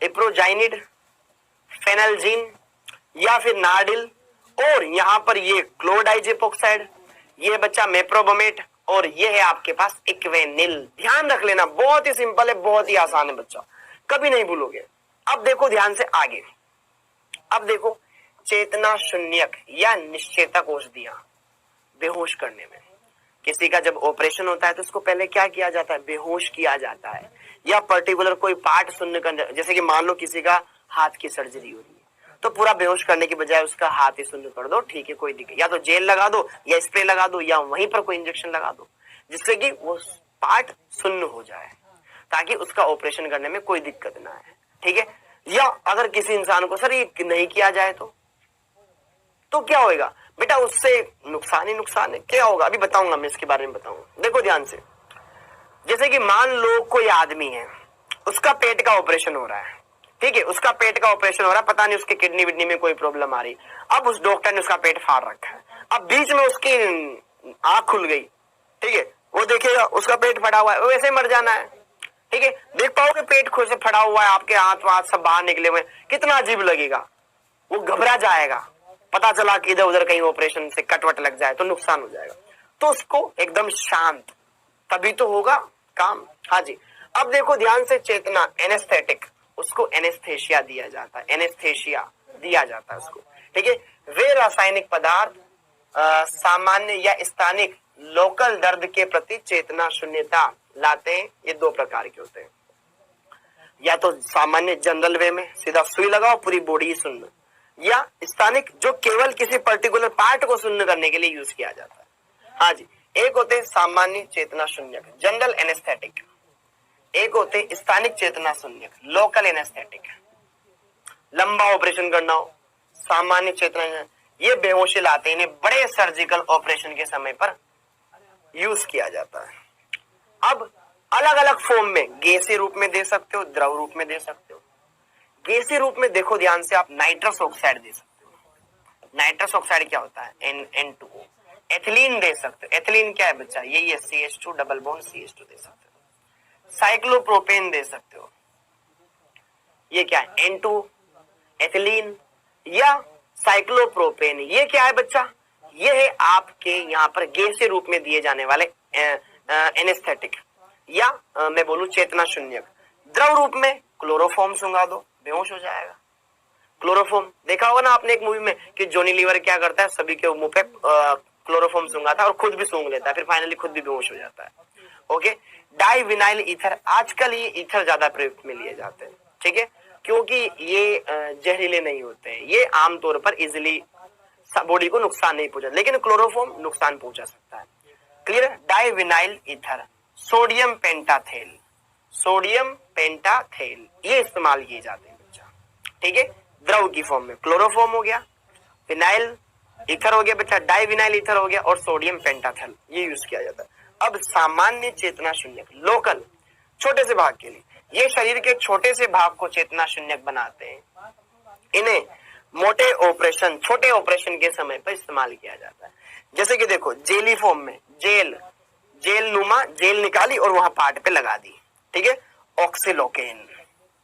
इप्रोजाइनिड, फेनल्जीन या फिर नार्डिल, और यहां पर ये क्लोरडाइजेपोक्साइड, ये बच्चा मेप्रोबमेट, और ये है आपके पास इक्वेनिल। ध्यान रख लेना, बहुत ही सिंपल है, बहुत ही आसान है बच्चा, कभी नहीं भूलोगे। अब देखो ध्यान से आगे, अब देखो चेतना शून्यक या निश्चेतक औषधियां बेहोश करने में। किसी का जब ऑपरेशन होता है तो उसको पहले क्या किया जाता है, बेहोश किया जाता है, या पर्टिकुलर कोई पार्ट सुनने का, जैसे कि मान लो किसी का हाथ की सर्जरी हो रही है, तो पूरा बेहोश करने की बजाय उसका हाथ ही शून्य कर दो, ठीक है, कोई दिक्कत, या तो जेल लगा दो या स्प्रे लगा दो या वहीं पर कोई इंजेक्शन लगा दो, जिससे कि वो पार्ट शून्य हो जाए, ताकि उसका ऑपरेशन करने में कोई दिक्कत ना आए, ठीक है। या अगर किसी इंसान को सर ये नहीं किया जाए तो क्या होगा बेटा, उससे नुकसान ही नुकसान है। क्या होगा अभी बताऊंगा मैं, इसके बारे में बताऊंगा। देखो ध्यान से, जैसे कि मान लो कोई आदमी है, उसका पेट का ऑपरेशन हो रहा है, ठीक है, उसका पेट का ऑपरेशन हो रहा है, पता नहीं उसके किडनी विडनी में कोई प्रॉब्लम आ रही। अब उस डॉक्टर ने उसका पेट फाड़ रखा है, अब बीच में उसकी आंख खुल गई, ठीक है, वो देखेगा उसका पेट फटा हुआ है, वो वैसे मर जाना है, ठीक है। देख पाओगे पेट खुद से फटा हुआ है, आपके हाथ वाथ सब बाहर निकले हुए, कितना अजीब लगेगा, वो घबरा जाएगा, पता चला कि इधर उधर कहीं ऑपरेशन से कटवट लग जाए तो नुकसान हो जाएगा। तो उसको एकदम शांत, तभी तो होगा काम। हाँ जी, अब देखो ध्यान से, चेतना एनेस्थेटिक, उसको एनेस्थेशिया दिया जाता है, एनेस्थेशिया दिया जाता है उसको, ठीक है। वे रासायनिक पदार्थ सामान्य या स्थानिक लोकल दर्द के प्रति चेतना शून्यता लाते हैं। ये 2 प्रकार के होते हैं, या तो सामान्य जनरल वे में सीधा सुई लगाओ पूरी बॉडी ही सुन्न, या स्थानिक जो केवल किसी पर्टिकुलर पार्ट को सुन्न करने के लिए यूज किया जाता है। हाँ जी, एक होते सामान्य चेतना शून्यक जनरल एनेस्थेटिक, एक होते स्थानिक चेतना शून्यक लोकल एनेस्थेटिक। लंबा ऑपरेशन करना हो सामान्य चेतना, ये बेहोशी लाते हैं, इन्हें बड़े सर्जिकल ऑपरेशन के समय पर यूज किया जाता है। अब अलग अलग फॉर्म में गैसीय रूप में दे सकते हो, द्रव रूप में दे सकते हो। गैसीय रूप में देखो ध्यान से, आप नाइट्रस ऑक्साइड दे सकते हो। नाइट्रस ऑक्साइड क्या होता है? N2O। एथिलीन दे सकते हो। एथिलीन क्या है बच्चा? यही है CH2 डबल बॉन्ड CH2 दे सकते हो। साइक्लोप्रोपेन दे सकते हो, ये क्या है? N2 एथिलीन या साइक्लोप्रोपेन, ये क्या है बच्चा? ये है आपके यहाँ पर गैसीय रूप में दिए जाने वाले एनेस्थेटिक या मैं बोलूं चेतना शून्यक। द्रव रूप में क्लोरोफॉर्म सूंघा दो, बेहोश हो जाएगा। क्लोरोफॉर्म देखा होगा ना आपने एक मूवी में कि जॉनी लीवर क्या करता है, सभी के मुंह पे क्लोरोफॉर्म सूंघाता है और खुद भी सूंघ लेता है, फिर फाइनली खुद भी बेहोश हो जाता है। ओके, डाइविनाइल ईथर, आजकल ये ईथर ज्यादा प्रयुक्त में लिए जाते हैं, ठीक है, क्योंकि ये जहरीले नहीं होते हैं, ये आमतौर पर इजिली बॉडी को नुकसान नहीं पहुंचा, लेकिन क्लोरोफॉर्म नुकसान पहुंचा सकता है। क्लियर? डाइविनाइल ईथर, सोडियम पेंटाथेल, सोडियम पेंटाथेल ये इस्तेमाल किए जाते हैं बच्चा, ठीक है, द्रव की फॉर्म में। क्लोरोफॉर्म हो गया, विनाइल ईथर हो गया बच्चा, डाइविनाइल ईथर हो गया और सोडियम पेंटाथेल ये यूज किया जाता है। अब सामान्य चेतना शून्यक लोकल, छोटे से भाग के लिए, ये शरीर के छोटे से भाग को चेतना शून्यक बनाते हैं। इन्हें मोटे ऑपरेशन, छोटे ऑपरेशन के समय पर इस्तेमाल किया जाता है। जैसे कि देखो जेली फॉर्म में, जेल नुमा जेल निकाली और वहां पार्ट पे लगा दी, ठीक है, ऑक्सीलोकेन,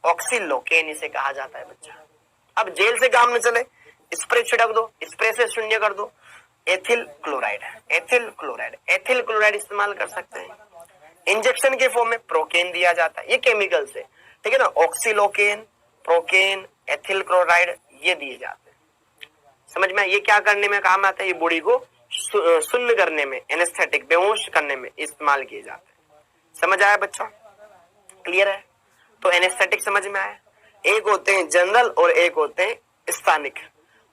ऑक्सीलोकेन इसे कहा जाता है बच्चा। अब जेल से काम न चले, स्प्रे छिड़क दो, स्प्रे से शून्य कर दो, ethyl chloride, ethyl chloride, ethyl chloride इस्तेमाल कर सकते हैं। इंजेक्शन के फॉर्म में प्रोकेन दिया जाता है, ये केमिकल से, ठीक है ना, ऑक्सीलोकेन, प्रोकेन, एथिल क्लोराइड ये दिए जाते हैं। समझ में? ये क्या करने में काम आता है? ये बॉडी को सुन्न करने में, एनेस्थेटिक बेहोश करने में इस्तेमाल किए जाते हैं। समझ आया बच्चा? क्लियर है? तो एनेस्थेटिक समझ में आया। एक होते हैं जनरल और एक होते हैं स्थानिक।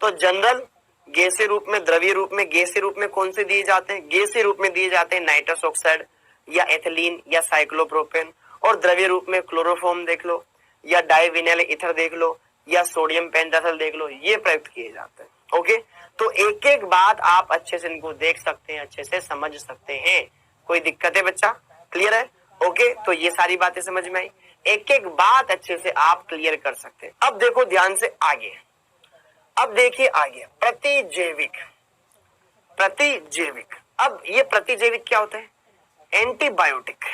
तो जनरल गैसीय रूप में, द्रवीय रूप में, गैसीय रूप में कौन से दिए जाते हैं? गैसीय रूप में दिए जाते हैं नाइट्रस ऑक्साइड या एथिलीन या साइक्लोप्रोपेन, और द्रव्य रूप में क्लोरोफॉर्म देख लो या डाइविनाइल ईथर देख लो या सोडियम पेंटाथेल देख लो, ये प्रयुक्त किए जाते हैं। ओके, तो एक एक बात आप अच्छे से इनको देख सकते हैं, अच्छे से समझ सकते हैं। कोई दिक्कत है बच्चा? क्लियर है? ओके, तो ये सारी बातें समझ में आई, एक एक बात अच्छे से आप क्लियर कर सकते हैं। अब देखो ध्यान से आगे, अब देखिए आगे, प्रतिजैविक, प्रतिजैविक। अब ये प्रतिजैविक क्या होता है? एंटीबायोटिक।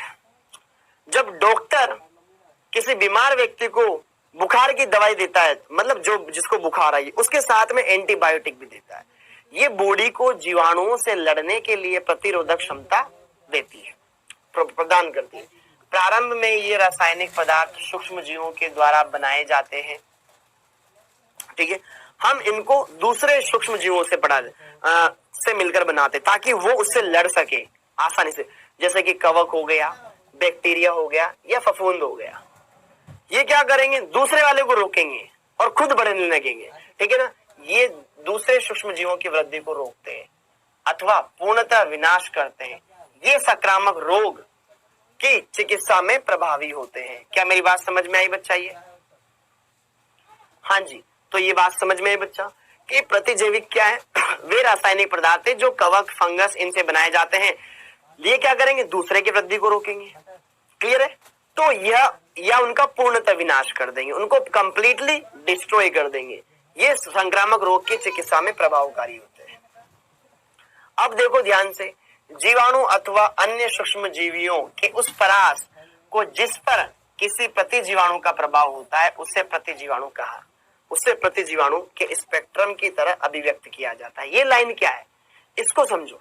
जब डॉक्टर किसी बीमार व्यक्ति को बुखार की दवाई देता है, मतलब जो जिसको बुखार आई, उसके साथ में एंटीबायोटिक भी देता है, ये बॉडी को जीवाणुओं से लड़ने के लिए प्रतिरोधक क्षमता देती है, प्रदान करती है। प्रारंभ में ये रासायनिक पदार्थ सूक्ष्म जीवों के द्वारा बनाए जाते हैं, ठीक है, हम इनको दूसरे सूक्ष्म जीवों से से मिलकर बनाते ताकि वो उससे लड़ सके आसानी से, जैसे कि कवक हो गया, बैक्टीरिया हो गया या फफूंद हो गया। ये क्या करेंगे? दूसरे वाले को रोकेंगे और खुद बढ़ने लगेंगे, ठीक है ना। ये दूसरे सूक्ष्म जीवों की वृद्धि को रोकते हैं अथवा पूर्णतः विनाश करते हैं। ये संक्रामक रोग की चिकित्सा में प्रभावी होते हैं। क्या मेरी बात समझ में आई बच्चा? ये हाँ जी, तो ये बात समझ में आई बच्चा कि प्रतिजैविक क्या है? वे रासायनिक पदार्थ जो कवक, फंगस इनसे बनाए जाते हैं, ये क्या करेंगे? दूसरे की वृद्धि को रोकेंगे। क्लियर है? तो यह उनका पूर्णतः विनाश कर देंगे, उनको कंप्लीटली डिस्ट्रॉय कर देंगे। ये संक्रामक रोग की चिकित्सा में प्रभावकारी होते हैं। अब देखो ध्यान से, जीवाणु अथवा अन्य सूक्ष्म जीवियों के उस परास को जिस पर किसी प्रतिजीवाणु का प्रभाव होता है, उससे प्रतिजीवाणु कहा, उससे प्रतिजीवाणु के स्पेक्ट्रम की तरह अभिव्यक्त किया जाता है। ये लाइन क्या है, इसको समझो।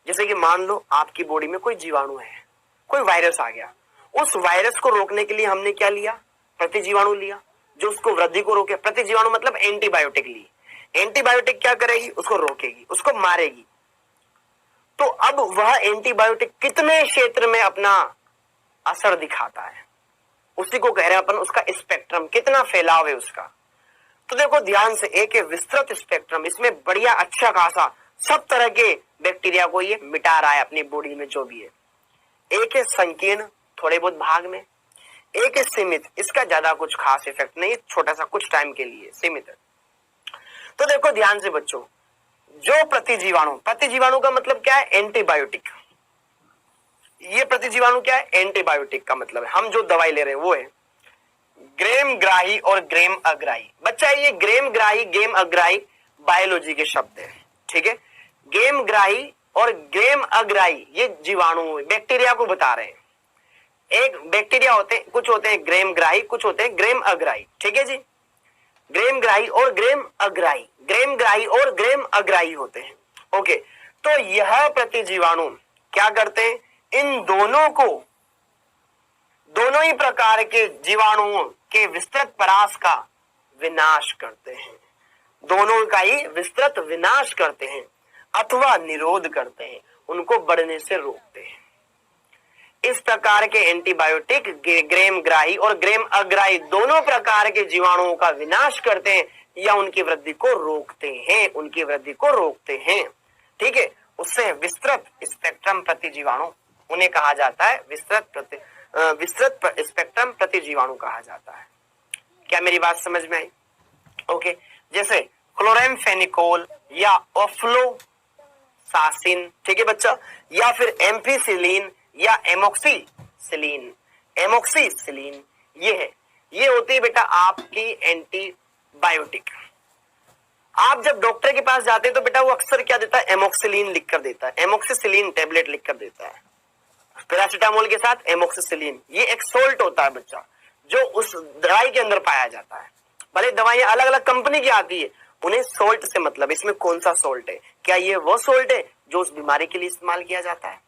जैसे कि मान लो आपकी बॉडी में कोई जीवाणु है, कोई वायरस आ गया, उस वायरस को रोकने के लिए हमने क्या लिया? प्रतिजीवाणु लिया, जो उसको वृद्धि को रोके। प्रतिजीवाणु मतलब एंटीबायोटिक ली। एंटीबायोटिक क्या करेगी? उसको रोकेगी, उसको मारेगी। तो अब वह एंटीबायोटिक कितने क्षेत्र में अपना असर दिखाता है? उसी को कह रहे हैं अपन उसका स्पेक्ट्रम, कितना फैलाव है उसका। तो देखो ध्यान से, एक है विस्तृत स्पेक्ट्रम, इसमें बढ़िया अच्छा खासा सब तरह के बैक्टीरिया को ये मिटा रहा है अपनी बॉडी में जो भी है। एक है संकीर्ण, थोड़े बहुत भाग में। एक है सीमित, इसका ज्यादा कुछ खास इफेक्ट नहीं है, छोटा सा कुछ टाइम के लिए सीमित है। तो देखो ध्यान से बच्चों, जो प्रतिजीवाणु, प्रतिजीवाणु का मतलब क्या है? एंटीबायोटिक। ये प्रतिजीवाणु क्या है? एंटीबायोटिक का मतलब है। हम जो दवाई ले रहे हैं वो है ग्रेम ग्राही और ग्रेम अग्राही। बच्चा ये ग्रेम ग्राही गेम अग्राही बायोलॉजी के शब्द है, ठीक है। गेम ग्राही और ग्रेम अग्राही ये जीवाणु बैक्टीरिया को बता रहे हैं। एक बैक्टीरिया होते हैं, कुछ होते हैं ग्रेम ग्राही, कुछ होते हैं ग्रेम अग्राही, ठीक है जी। ग्रेम ग्राही और ग्रेम अग्राही, ग्रेम ग्राही और ग्रेम अग्राही होते हैं। ओके, तो यह प्रतिजीवाणु क्या करते हैं? इन दोनों को, दोनों ही प्रकार के जीवाणुओं के विस्तृत परास का विनाश करते हैं। दोनों का ही विस्तृत विनाश करते हैं अथवा निरोध करते हैं, उनको बढ़ने से रोकते हैं। इस प्रकार के एंटीबायोटिक ग्रेम ग्राही और ग्रेम अग्राही दोनों प्रकार के जीवाणुओं का विनाश करते हैं या उनकी वृद्धि को रोकते हैं, उनकी वृद्धि को रोकते हैं, ठीक है। उससे विस्तृत स्पेक्ट्रम प्रतिजीवाणु उन्हें कहा जाता है, विस्तृत स्पेक्ट्रम प्रतिजीवाणु कहा जाता है। क्या मेरी बात समझ में आई? ओके, जैसे क्लोरेमफेनिकोल या ऑफ्लोसासिन, ठीक है बच्चा, या फिर एम्पिसिलिन या एमोक्सिसिलिन। एमोक्सिसिलिन ये है, ये होती है बेटा आपकी एंटीबायोटिक। आप जब डॉक्टर के पास जाते हैं तो बेटा वो अक्सर क्या देता है? एमोक्सिलिन लिख कर देता है, एमोक्सिसिलिन टेबलेट लिख कर देता है पैरासिटामोल के साथ एमोक्सिसिलिन। ये एक सोल्ट होता है बच्चा, जो उस दवाई के अंदर पाया जाता है। भले दवाइयां अलग अलग कंपनी की आती है, उन्हें सोल्ट से मतलब इसमें कौन सा सोल्ट है, क्या ये वो सोल्ट है जो उस बीमारी के लिए इस्तेमाल किया जाता है,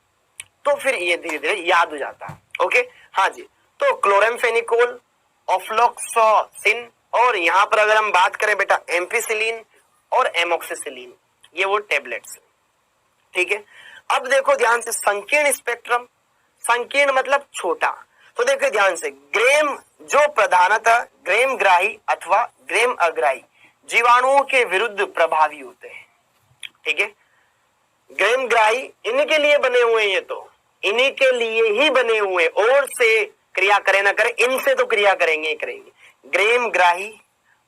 तो फिर ये धीरे धीरे याद हो जाता है। ओके, हाँ जी। तो क्लोरेमफेनिकोल, ऑफ्लोक्सासिन और यहाँ पर अगर हम बात करें बेटा एम्पिसिलिन और एमोक्सिसिलिन, ये वो टेबलेट्स, ठीक है। अब देखो ध्यान से, संकीर्ण स्पेक्ट्रम, संकीर्ण मतलब छोटा। तो देखो ध्यान से, ग्रेम जो प्रधानतः ग्रेम ग्राही अथवा ग्रेम अग्राही जीवाणुओं के विरुद्ध प्रभावी होते हैं, ठीक है। ग्रेम ग्राही इन्हीं के लिए बने हुए हैं, ये तो इन्हीं के लिए ही बने हुए, और से क्रिया करें ना करें, इनसे तो क्रिया करेंगे ही करेंगे। ग्रेम ग्राही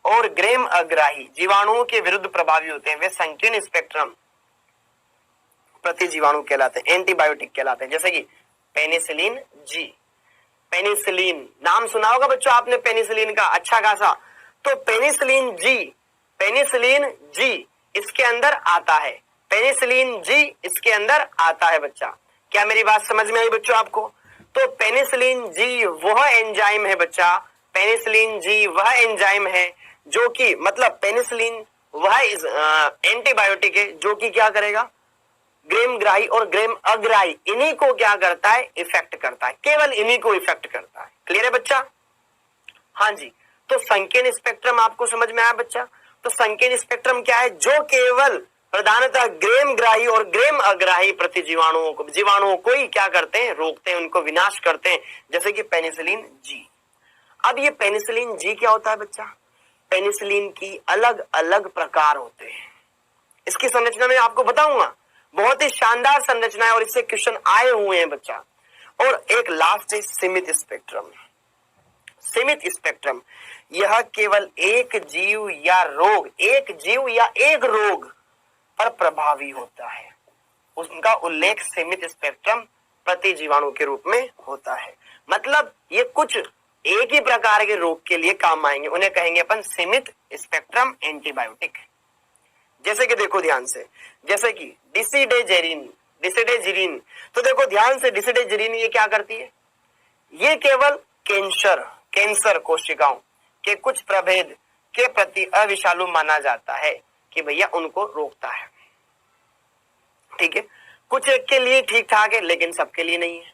और ग्रेम अग्राही जीवाणुओं के विरुद्ध प्रभावी होते हैं, वे संकीर्ण स्पेक्ट्रम प्रतिजीवाणु कहलाते हैं, एंटीबायोटिक कहलाते हैं। जैसे कि पेनिसिलिन जी, पेनिसिलिन नाम सुना होगा बच्चों आपने पेनिसिलिन का अच्छा खासा। तो पेनिसिलिन जी इसके अंदर आता है, पेनिसिलिन जी इसके अंदर आता है बच्चा। क्या मेरी बात समझ में आई बच्चों आपको? तो पेनिसिलिन जी वह एंजाइम है बच्चा, पेनिसिलिन जी वह एंजाइम है जो कि मतलब पेनिसिलिन वह एंटीबायोटिक है जो कि क्या करेगा? ग्रेम ग्राही और ग्रेम अग्राही इन्हीं को क्या करता है? इफेक्ट करता है, केवल इन्हीं को इफेक्ट करता है। क्लियर है बच्चा? हाँ जी। तो संकीर्ण स्पेक्ट्रम आपको समझ में आया बच्चा? तो संकीर्ण स्पेक्ट्रम क्या है? जो केवल प्रधानतः ग्रेम ग्राही और ग्रेम अग्राही जीवाणुओं को ही क्या करते हैं? रोकते हैं, उनको विनाश करते हैं, जैसे कि पेनिसिलिन जी। अब ये पेनिसिलिन जी क्या होता है बच्चा? पेनिसिलिन की अलग अलग प्रकार होते हैं, इसकी संरचना में आपको बताऊंगा, बहुत ही शानदार संरचना है और इससे क्वेश्चन आए हुए हैं बच्चा। और एक लास्ट है सीमित स्पेक्ट्रम। सीमित स्पेक्ट्रम यह केवल एक जीव या एक रोग पर प्रभावी होता है, उसका उल्लेख सीमित स्पेक्ट्रम प्रतिजीवाणु के रूप में होता है। मतलब ये कुछ एक ही प्रकार के रोग के लिए काम आएंगे, उन्हें कहेंगे अपन सीमित स्पेक्ट्रम एंटीबायोटिक। जैसे कि देखो ध्यान से, जैसे कि डिसिडेजिरिन। तो देखो ध्यान से, डिसिडेजिरिन ये क्या करती है? ये केवल कैंसर कोशिकाओं के कुछ प्रभेद के प्रति अविषालु माना जाता है कि भैया उनको रोकता है, ठीक है। कुछ एक के लिए ठीक ठाक है लेकिन सबके लिए नहीं है,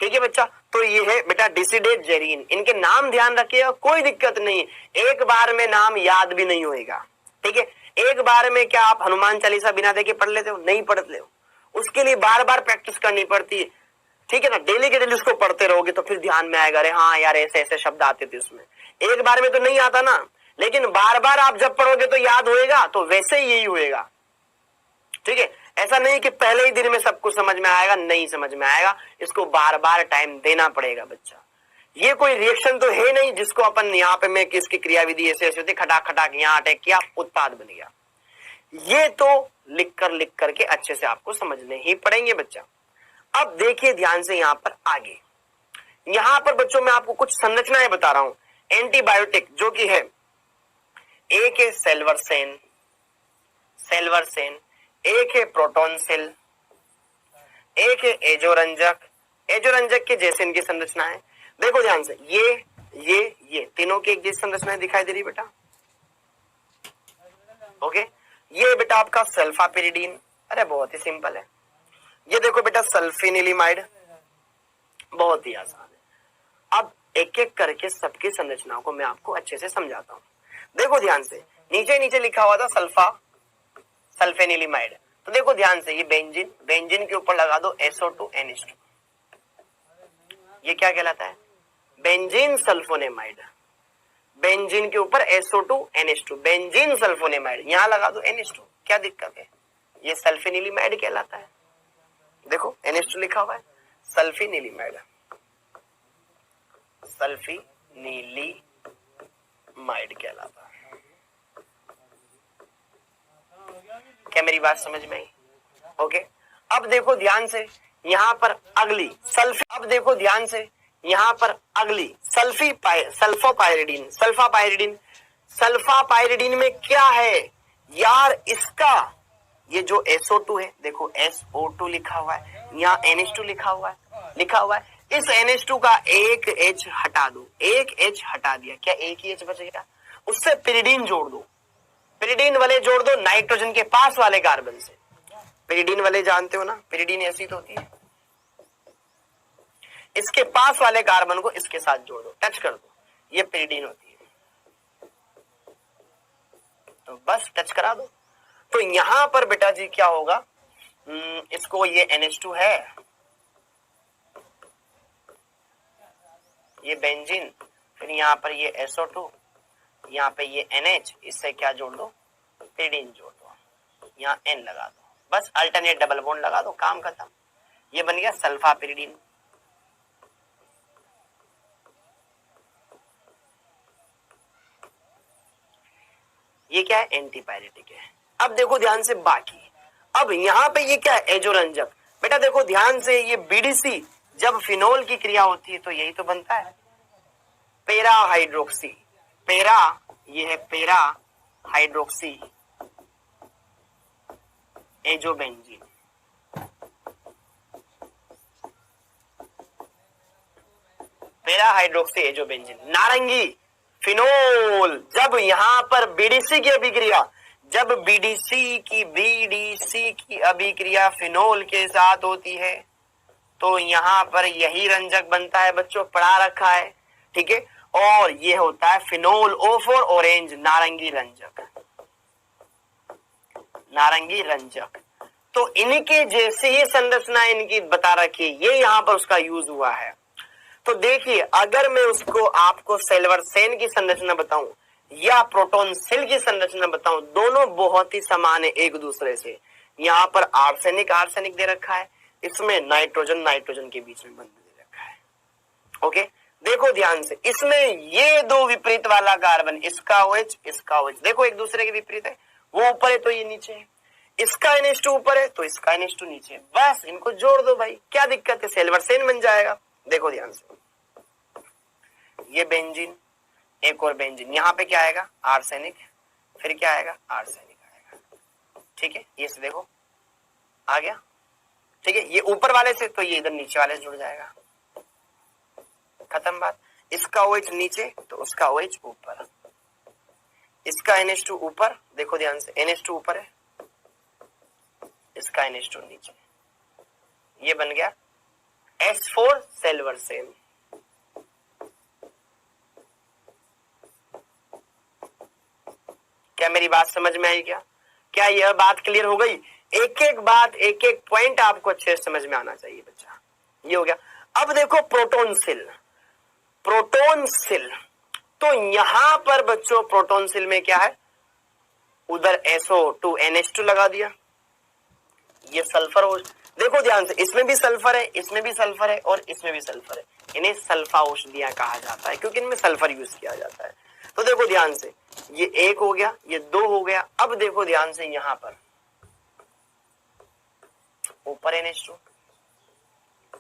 ठीक है बच्चा। तो ये है बेटा डिसिडेजिरिन। इनके नाम ध्यान रखिएगा, कोई दिक्कत नहीं, एक बार में नाम याद भी नहीं होएगा, ठीक है। एक बार में क्या आप हनुमान चालीसा बिना देखे पढ़ लेते हो? नहीं पढ़ते हो, उसके लिए बार बार प्रैक्टिस करनी पड़ती है, ठीक है ना, डेली के डेली उसको पढ़ते रहोगे तो फिर ध्यान में आएगा, अरे हाँ यार ऐसे ऐसे शब्द आते थे उसमें। एक बार में तो नहीं आता ना, लेकिन बार बार आप जब पढ़ोगे तो याद होएगा, तो वैसे ही यही होएगा। ठीक है, ऐसा नहीं कि पहले ही दिन में सब कुछ समझ में आएगा, नहीं समझ में आएगा, इसको बार बार टाइम देना पड़ेगा बच्चा। ये कोई रिएक्शन तो है नहीं जिसको अपन यहाँ पे मैं किसकी क्रियाविधि ऐसे ऐसे होती, खटाक खटाक यहाँ अटैक किया, उत्पाद बन गया। ये तो लिख करके अच्छे से आपको समझने ही पड़ेंगे बच्चा। अब देखिए ध्यान से यहाँ पर आगे, यहाँ पर बच्चों मैं आपको कुछ संरचनाएं बता रहा हूं। एंटीबायोटिक जो कि है, एक है सेल्वरसेन, एक है प्रोटोन सेल, एक है एजोरंजक। एजोरंजक के जैसे इनकी संरचना है, देखो ध्यान से, ये तीनों की एक जैसी संरचना दिखाई दे रही बेटा। ओके, ये बेटा आपका सल्फापिरिडीन, अरे बहुत ही सिंपल है। ये देखो बेटा सल्फेनिलमाइड, बहुत ही आसान है। अब एक एक करके सबकी संरचनाओं को मैं आपको अच्छे से समझाता हूं। देखो ध्यान से, नीचे लिखा हुआ था सल्फेनिलमाइड, तो देखो ध्यान से, ये बेंजीन के ऊपर लगा दो SO2 NH2, ये क्या कहलाता है, बेंजीन सल्फोनेमाइड। बेंजीन के ऊपर SO2 NH2, बेंजीन सल्फोनेमाइड, यहां लगा दो NH2, क्या दिक्कत है, ये सल्फेनिलमाइड कहलाता है। देखो NH2 लिखा हुआ है, सल्फेनिलमाइड, सल्फेनिलमाइड कहलाता है। क्या मेरी बात समझ में आई? ओके, अब देखो ध्यान से यहां पर अगली सल्फापाइरिडीन में क्या है यार, इसका ये जो SO2 है, देखो SO2 लिखा हुआ है, यहाँ NH2 लिखा हुआ है। इस NH2 का एक H हटा दो, एक H हटा दिया, क्या एक ही H बच गया, उससे पिरिडीन जोड़ दो, पिरिडीन वाले जोड़ दो नाइट्रोजन के पास वाले कार्बन से। पिरिडीन वाले जानते हो ना, पिरिडीन ऐसी तो होती है, इसके पास वाले कार्बन को इसके साथ जोड़ दो, टच कर दो, ये पिरिडीन होती है, तो बस टच करा दो। तो यहां पर बेटा जी क्या होगा, इसको ये NH2 है, ये बेंजीन, फिर यहाँ पर ये SO2, यहाँ पे ये NH, इससे क्या जोड़ दो, पिरिडीन जोड़ दो, यहाँ N लगा दो, बस अल्टरनेट डबल बॉन्ड लगा दो, काम खत्म। ये बन गया सल्फापिरिडीन। ये क्या है, एंटीपायरेटिक है। अब देखो ध्यान से बाकी, अब यहाँ पे ये क्या है, एजोरंजक। बेटा देखो ध्यान से, ये BDC जब फिनोल की क्रिया होती है तो यही तो बनता है, पेरा हाइड्रोक्सी, ये है पेरा हाइड्रोक्सी एजोबेंजीन। पेरा हाइड्रोक्सी एजोबेंजीन, नारंगी फिनोल। जब यहां पर BDC की अभिक्रिया, जब BDC की अभिक्रिया फिनोल के साथ होती है तो यहां पर यही रंजक बनता है, बच्चों पढ़ा रखा है, ठीक है। और ये होता है फिनोल O फॉर ऑरेंज, नारंगी रंजक। तो इनके जैसे ही संरचना इनकी बता रखी है, ये यहां पर उसका यूज हुआ है। तो देखिए, अगर मैं उसको आपको सेल्वरसेन की संरचना बताऊं या प्रोटोन सेल की संरचना बताऊं, दोनों बहुत ही समान है एक दूसरे से। यहाँ पर आर्सेनिक दे रखा है, इसमें नाइट्रोजन के बीच में बंध दे रखा है। ओके, देखो ध्यान से, इसमें ये दो विपरीत वाला कार्बन, इसका OH, इसका OH, देखो एक दूसरे के विपरीत है, वो ऊपर है तो ये नीचे है, इसका NH2 ऊपर है तो इसका NH2 नीचे है, बस इनको जोड़ दो भाई, क्या दिक्कत है, सेल्वरसेन बन जाएगा। देखो ध्यान से, ये बेंजीन, एक और बेंजीन, यहाँ पे क्या आएगा, आर्सेनिक, फिर क्या आएगा, आर्सेनिक आएगा, ठीक है। ये से देखो आ गया, ठीक है, ये ऊपर वाले से तो ये इधर नीचे वाले से जुड़ जाएगा, खत्म बात। इसका OH नीचे तो उसका OH ऊपर, इसका NH2 ऊपर, देखो ध्यान से, NH2 ऊपर है, इसका NH2 नीचे, ये बन गया S4 सेल्वरसेन। क्या मेरी बात समझ में आई? क्या यह बात क्लियर हो गई? एक एक बात, एक एक पॉइंट आपको अच्छे से समझ में आना चाहिए बच्चा। ये हो गया। अब देखो प्रोटोनसिल, प्रोटोनसिल, तो यहां पर बच्चों प्रोटोनसिल में क्या है, उधर SO2 NH2 लगा दिया, ये सल्फर हो, देखो ध्यान से, इसमें भी सल्फर है, इसमें भी सल्फर है और इसमें भी सल्फर है, इन्हें सल्फा औषधियां कहा जाता है क्योंकि इनमें सल्फर यूज किया जाता है। तो देखो ध्यान से, ये 1 हो गया, ये 2 हो गया। अब देखो ध्यान से, यहां पर ऊपर NH2,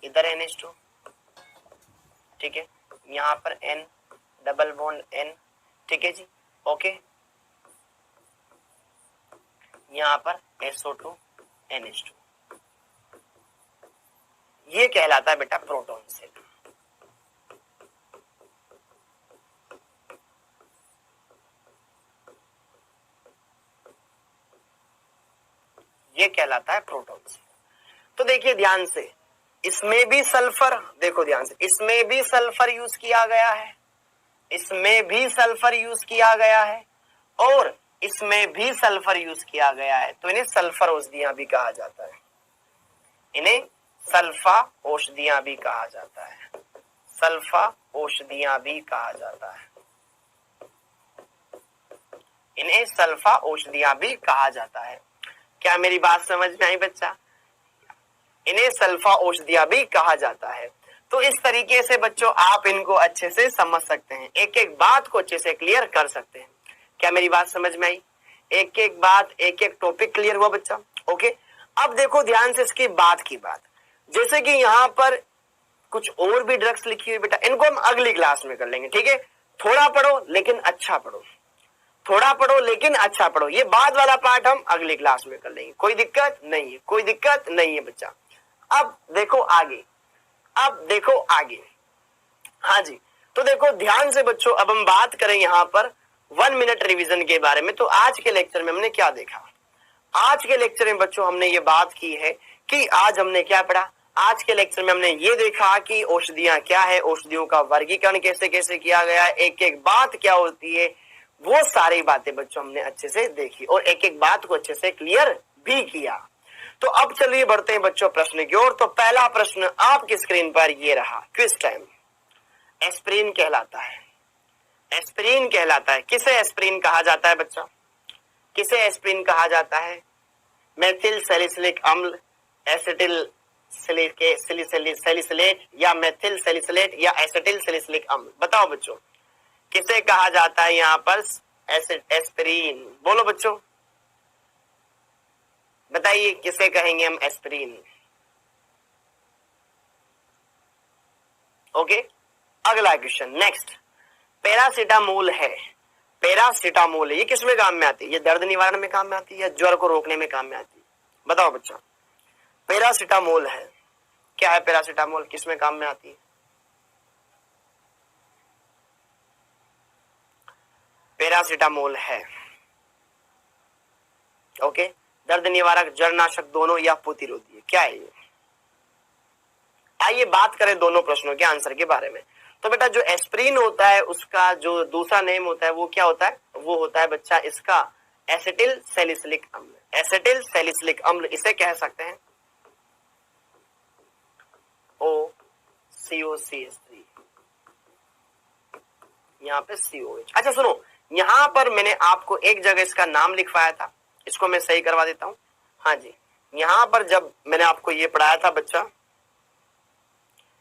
इधर NH2, ठीक है, यहां पर N डबल बॉन्ड N, ठीक है जी, ओके, यहां पर SO2 NH2, ये कहलाता है बेटा प्रोटोनसिल। ये कहलाता है प्रोटोनसिल। तो देखिए ध्यान से, इसमें भी सल्फर, देखो ध्यान से, इसमें भी सल्फर यूज किया गया है, इसमें भी सल्फर यूज किया गया है और इसमें भी सल्फर यूज किया गया है, तो इन्हें सल्फर औषधियां भी कहा जाता है, इन्हें सल्फा औषधियां भी कहा जाता है, सल्फा औषधियां भी कहा जाता है, इन्हें सल्फा औषधियां भी कहा जाता है। क्या मेरी बात समझ में आई बच्चा? इन्हें सल्फा औषधियां भी कहा जाता है। तो इस तरीके से बच्चों आप इनको अच्छे से समझ सकते हैं, एक एक बात को अच्छे से क्लियर कर सकते हैं। क्या मेरी बात समझ में आई? एक एक बात, एक एक टॉपिक क्लियर हुआ बच्चा? ओके। अब देखो ध्यान से इसकी बात की बात, जैसे कि यहाँ पर कुछ और भी ड्रग्स लिखी हुई बेटा, इनको हम अगली क्लास में कर लेंगे, ठीक है। थोड़ा पढ़ो लेकिन अच्छा पढ़ो, थोड़ा पढ़ो लेकिन अच्छा पढ़ो, ये बाद वाला पार्ट हम अगली क्लास में कर लेंगे, कोई दिक्कत नहीं है, कोई दिक्कत नहीं है बच्चा। अब देखो आगे, अब देखो आगे, हाँ जी। तो देखो ध्यान से बच्चों, अब हम बात करें यहाँ पर 1 मिनट रिवीजन के बारे में। तो आज के लेक्चर में हमने क्या देखा? आज के लेक्चर में बच्चों हमने ये बात की है कि आज हमने क्या पढ़ा। आज के लेक्चर में हमने ये देखा कि औषधियां क्या है, औषधियों का वर्गीकरण कैसे कैसे किया गया है, एक एक बात क्या होती है, वो सारी बातें बच्चों हमने अच्छे से देखी और एक एक बात को अच्छे से क्लियर भी किया। तो अब चलिए बढ़ते हैं बच्चों प्रश्न की ओर। तो पहला प्रश्न आपकी स्क्रीन पर ये रहा, क्विज टाइम। एस्पिरिन कहलाता है, एस्पिरिन कहलाता है, किसे एस्पिरिन कहा जाता है बच्चा? किसे एस्पिरिन कहा जाता है? मेथिल सैलिसिलिक अम्ल, एसिटिल सैलिसिलेट या मेथिल सैलिसिलेट या एसिटिल सैलिसिलिक अम्ल, बताओ बच्चों किसे कहा जाता है यहाँ पर एस्पिरिन? बोलो बच्चों, बताइए किसे कहेंगे हम एस्पिरिन? ओके, अगला क्वेश्चन नेक्स्ट। पैरासीटामोल है, पैरासीटामोल है, ये किस में काम में आती है? ये दर्द निवारण में काम में आती है या ज्वर को रोकने में काम में आती है? बताओ बच्चा, पैरासीटामोल है, क्या है पैरासीटामोल, किस में काम में आती है? पैरासीटामोल है, ओके, दर्द निवारक, जड़नाशक दोनों या प्रतिरोधी है, क्या है ये? आइए बात करें दोनों प्रश्नों के आंसर के बारे में। तो बेटा जो एस्पिरिन होता है उसका जो दूसरा नेम होता है वो क्या होता है? वो होता है बच्चा इसका एसिटिल सैलिसिलिक अम्ल, एसिटिल सैलिसिलिक अम्ल इसे कह सकते हैं OCOCH3, यहाँ पे COH। अच्छा सुनो, यहाँ पर मैंने आपको एक जगह इसका नाम लिखवाया था, इसको मैं सही करवा देता हूँ। हाँ जी, यहाँ पर जब मैंने आपको ये पढ़ाया था बच्चा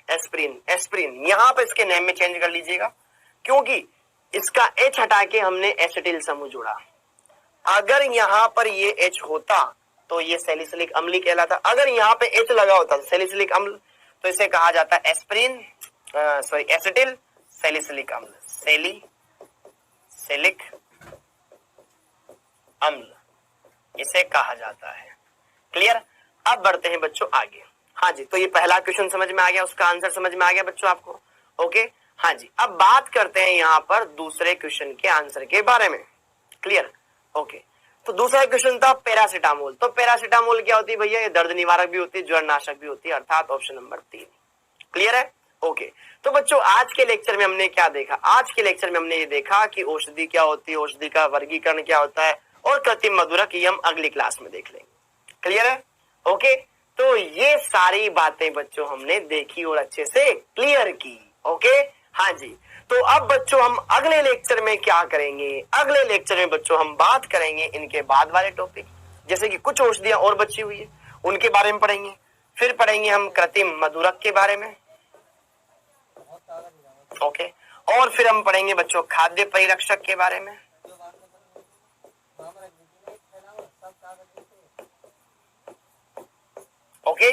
एस्पिरिन, एस्पिरिन यहाँ पर इसके नेम में चेंज कर लीजिएगा क्योंकि इसका H हटा के हमने एसिटिल समूह जोड़ा। अगर यहाँ पर ये H होता तो ये सैलिसिलिक अम्ल कहलाता, अगर यहाँ पे H लगा होता सैलिसिलिक अम्ल तो इसे कहा जाता है एस्पिरिन, सॉरी एसिटिल सैलिसिलिक अम्ल, सैलिसिलिक अम्ल इसे कहा जाता है। क्लियर? अब बढ़ते हैं बच्चों आगे। हाँ जी, तो ये पहला क्वेश्चन समझ में आ गया, उसका आंसर समझ में आ गया बच्चों आपको? ओके, हाँ जी। अब बात करते हैं यहाँ पर दूसरे क्वेश्चन के आंसर के बारे में। क्लियर? ओके, तो दूसरा क्वेश्चन था पैरासीटामोल। तो पैरासीटामोल क्या होती है भैया? ये दर्द निवारक भी होती है, ज्वरनाशक भी होती है, अर्थात ऑप्शन नंबर 3। क्लियर है? ओके, तो बच्चों आज के लेक्चर में हमने क्या देखा? आज के लेक्चर में हमने ये देखा कि औषधि क्या होती है, औषधि का वर्गीकरण क्या होता है और कृत्रिम मधुरक ये हम अगली क्लास में देख लेंगे। क्लियर है? ओके, तो ये सारी बातें बच्चों हमने देखी और अच्छे से क्लियर की। ओके, हाँ जी। तो अब बच्चों हम अगले लेक्चर में क्या करेंगे, अगले लेक्चर में बच्चों हम बात करेंगे इनके बाद वाले टॉपिक, जैसे कि कुछ औषधियां और बची हुई है उनके बारे में पढ़ेंगे, फिर पढ़ेंगे हम कृत्रिम मधुरक के बारे में। ओके, और फिर हम पढ़ेंगे बच्चों खाद्य परिरक्षक के बारे में। ओके,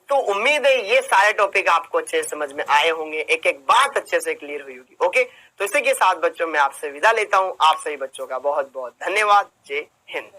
तो उम्मीद है ये सारे टॉपिक आपको अच्छे से समझ में आए होंगे, एक एक बात अच्छे से क्लियर हुई होगी। ओके, तो इसी के साथ बच्चों मैं आपसे विदा लेता हूं। आप सभी बच्चों का बहुत बहुत धन्यवाद। जय हिंद।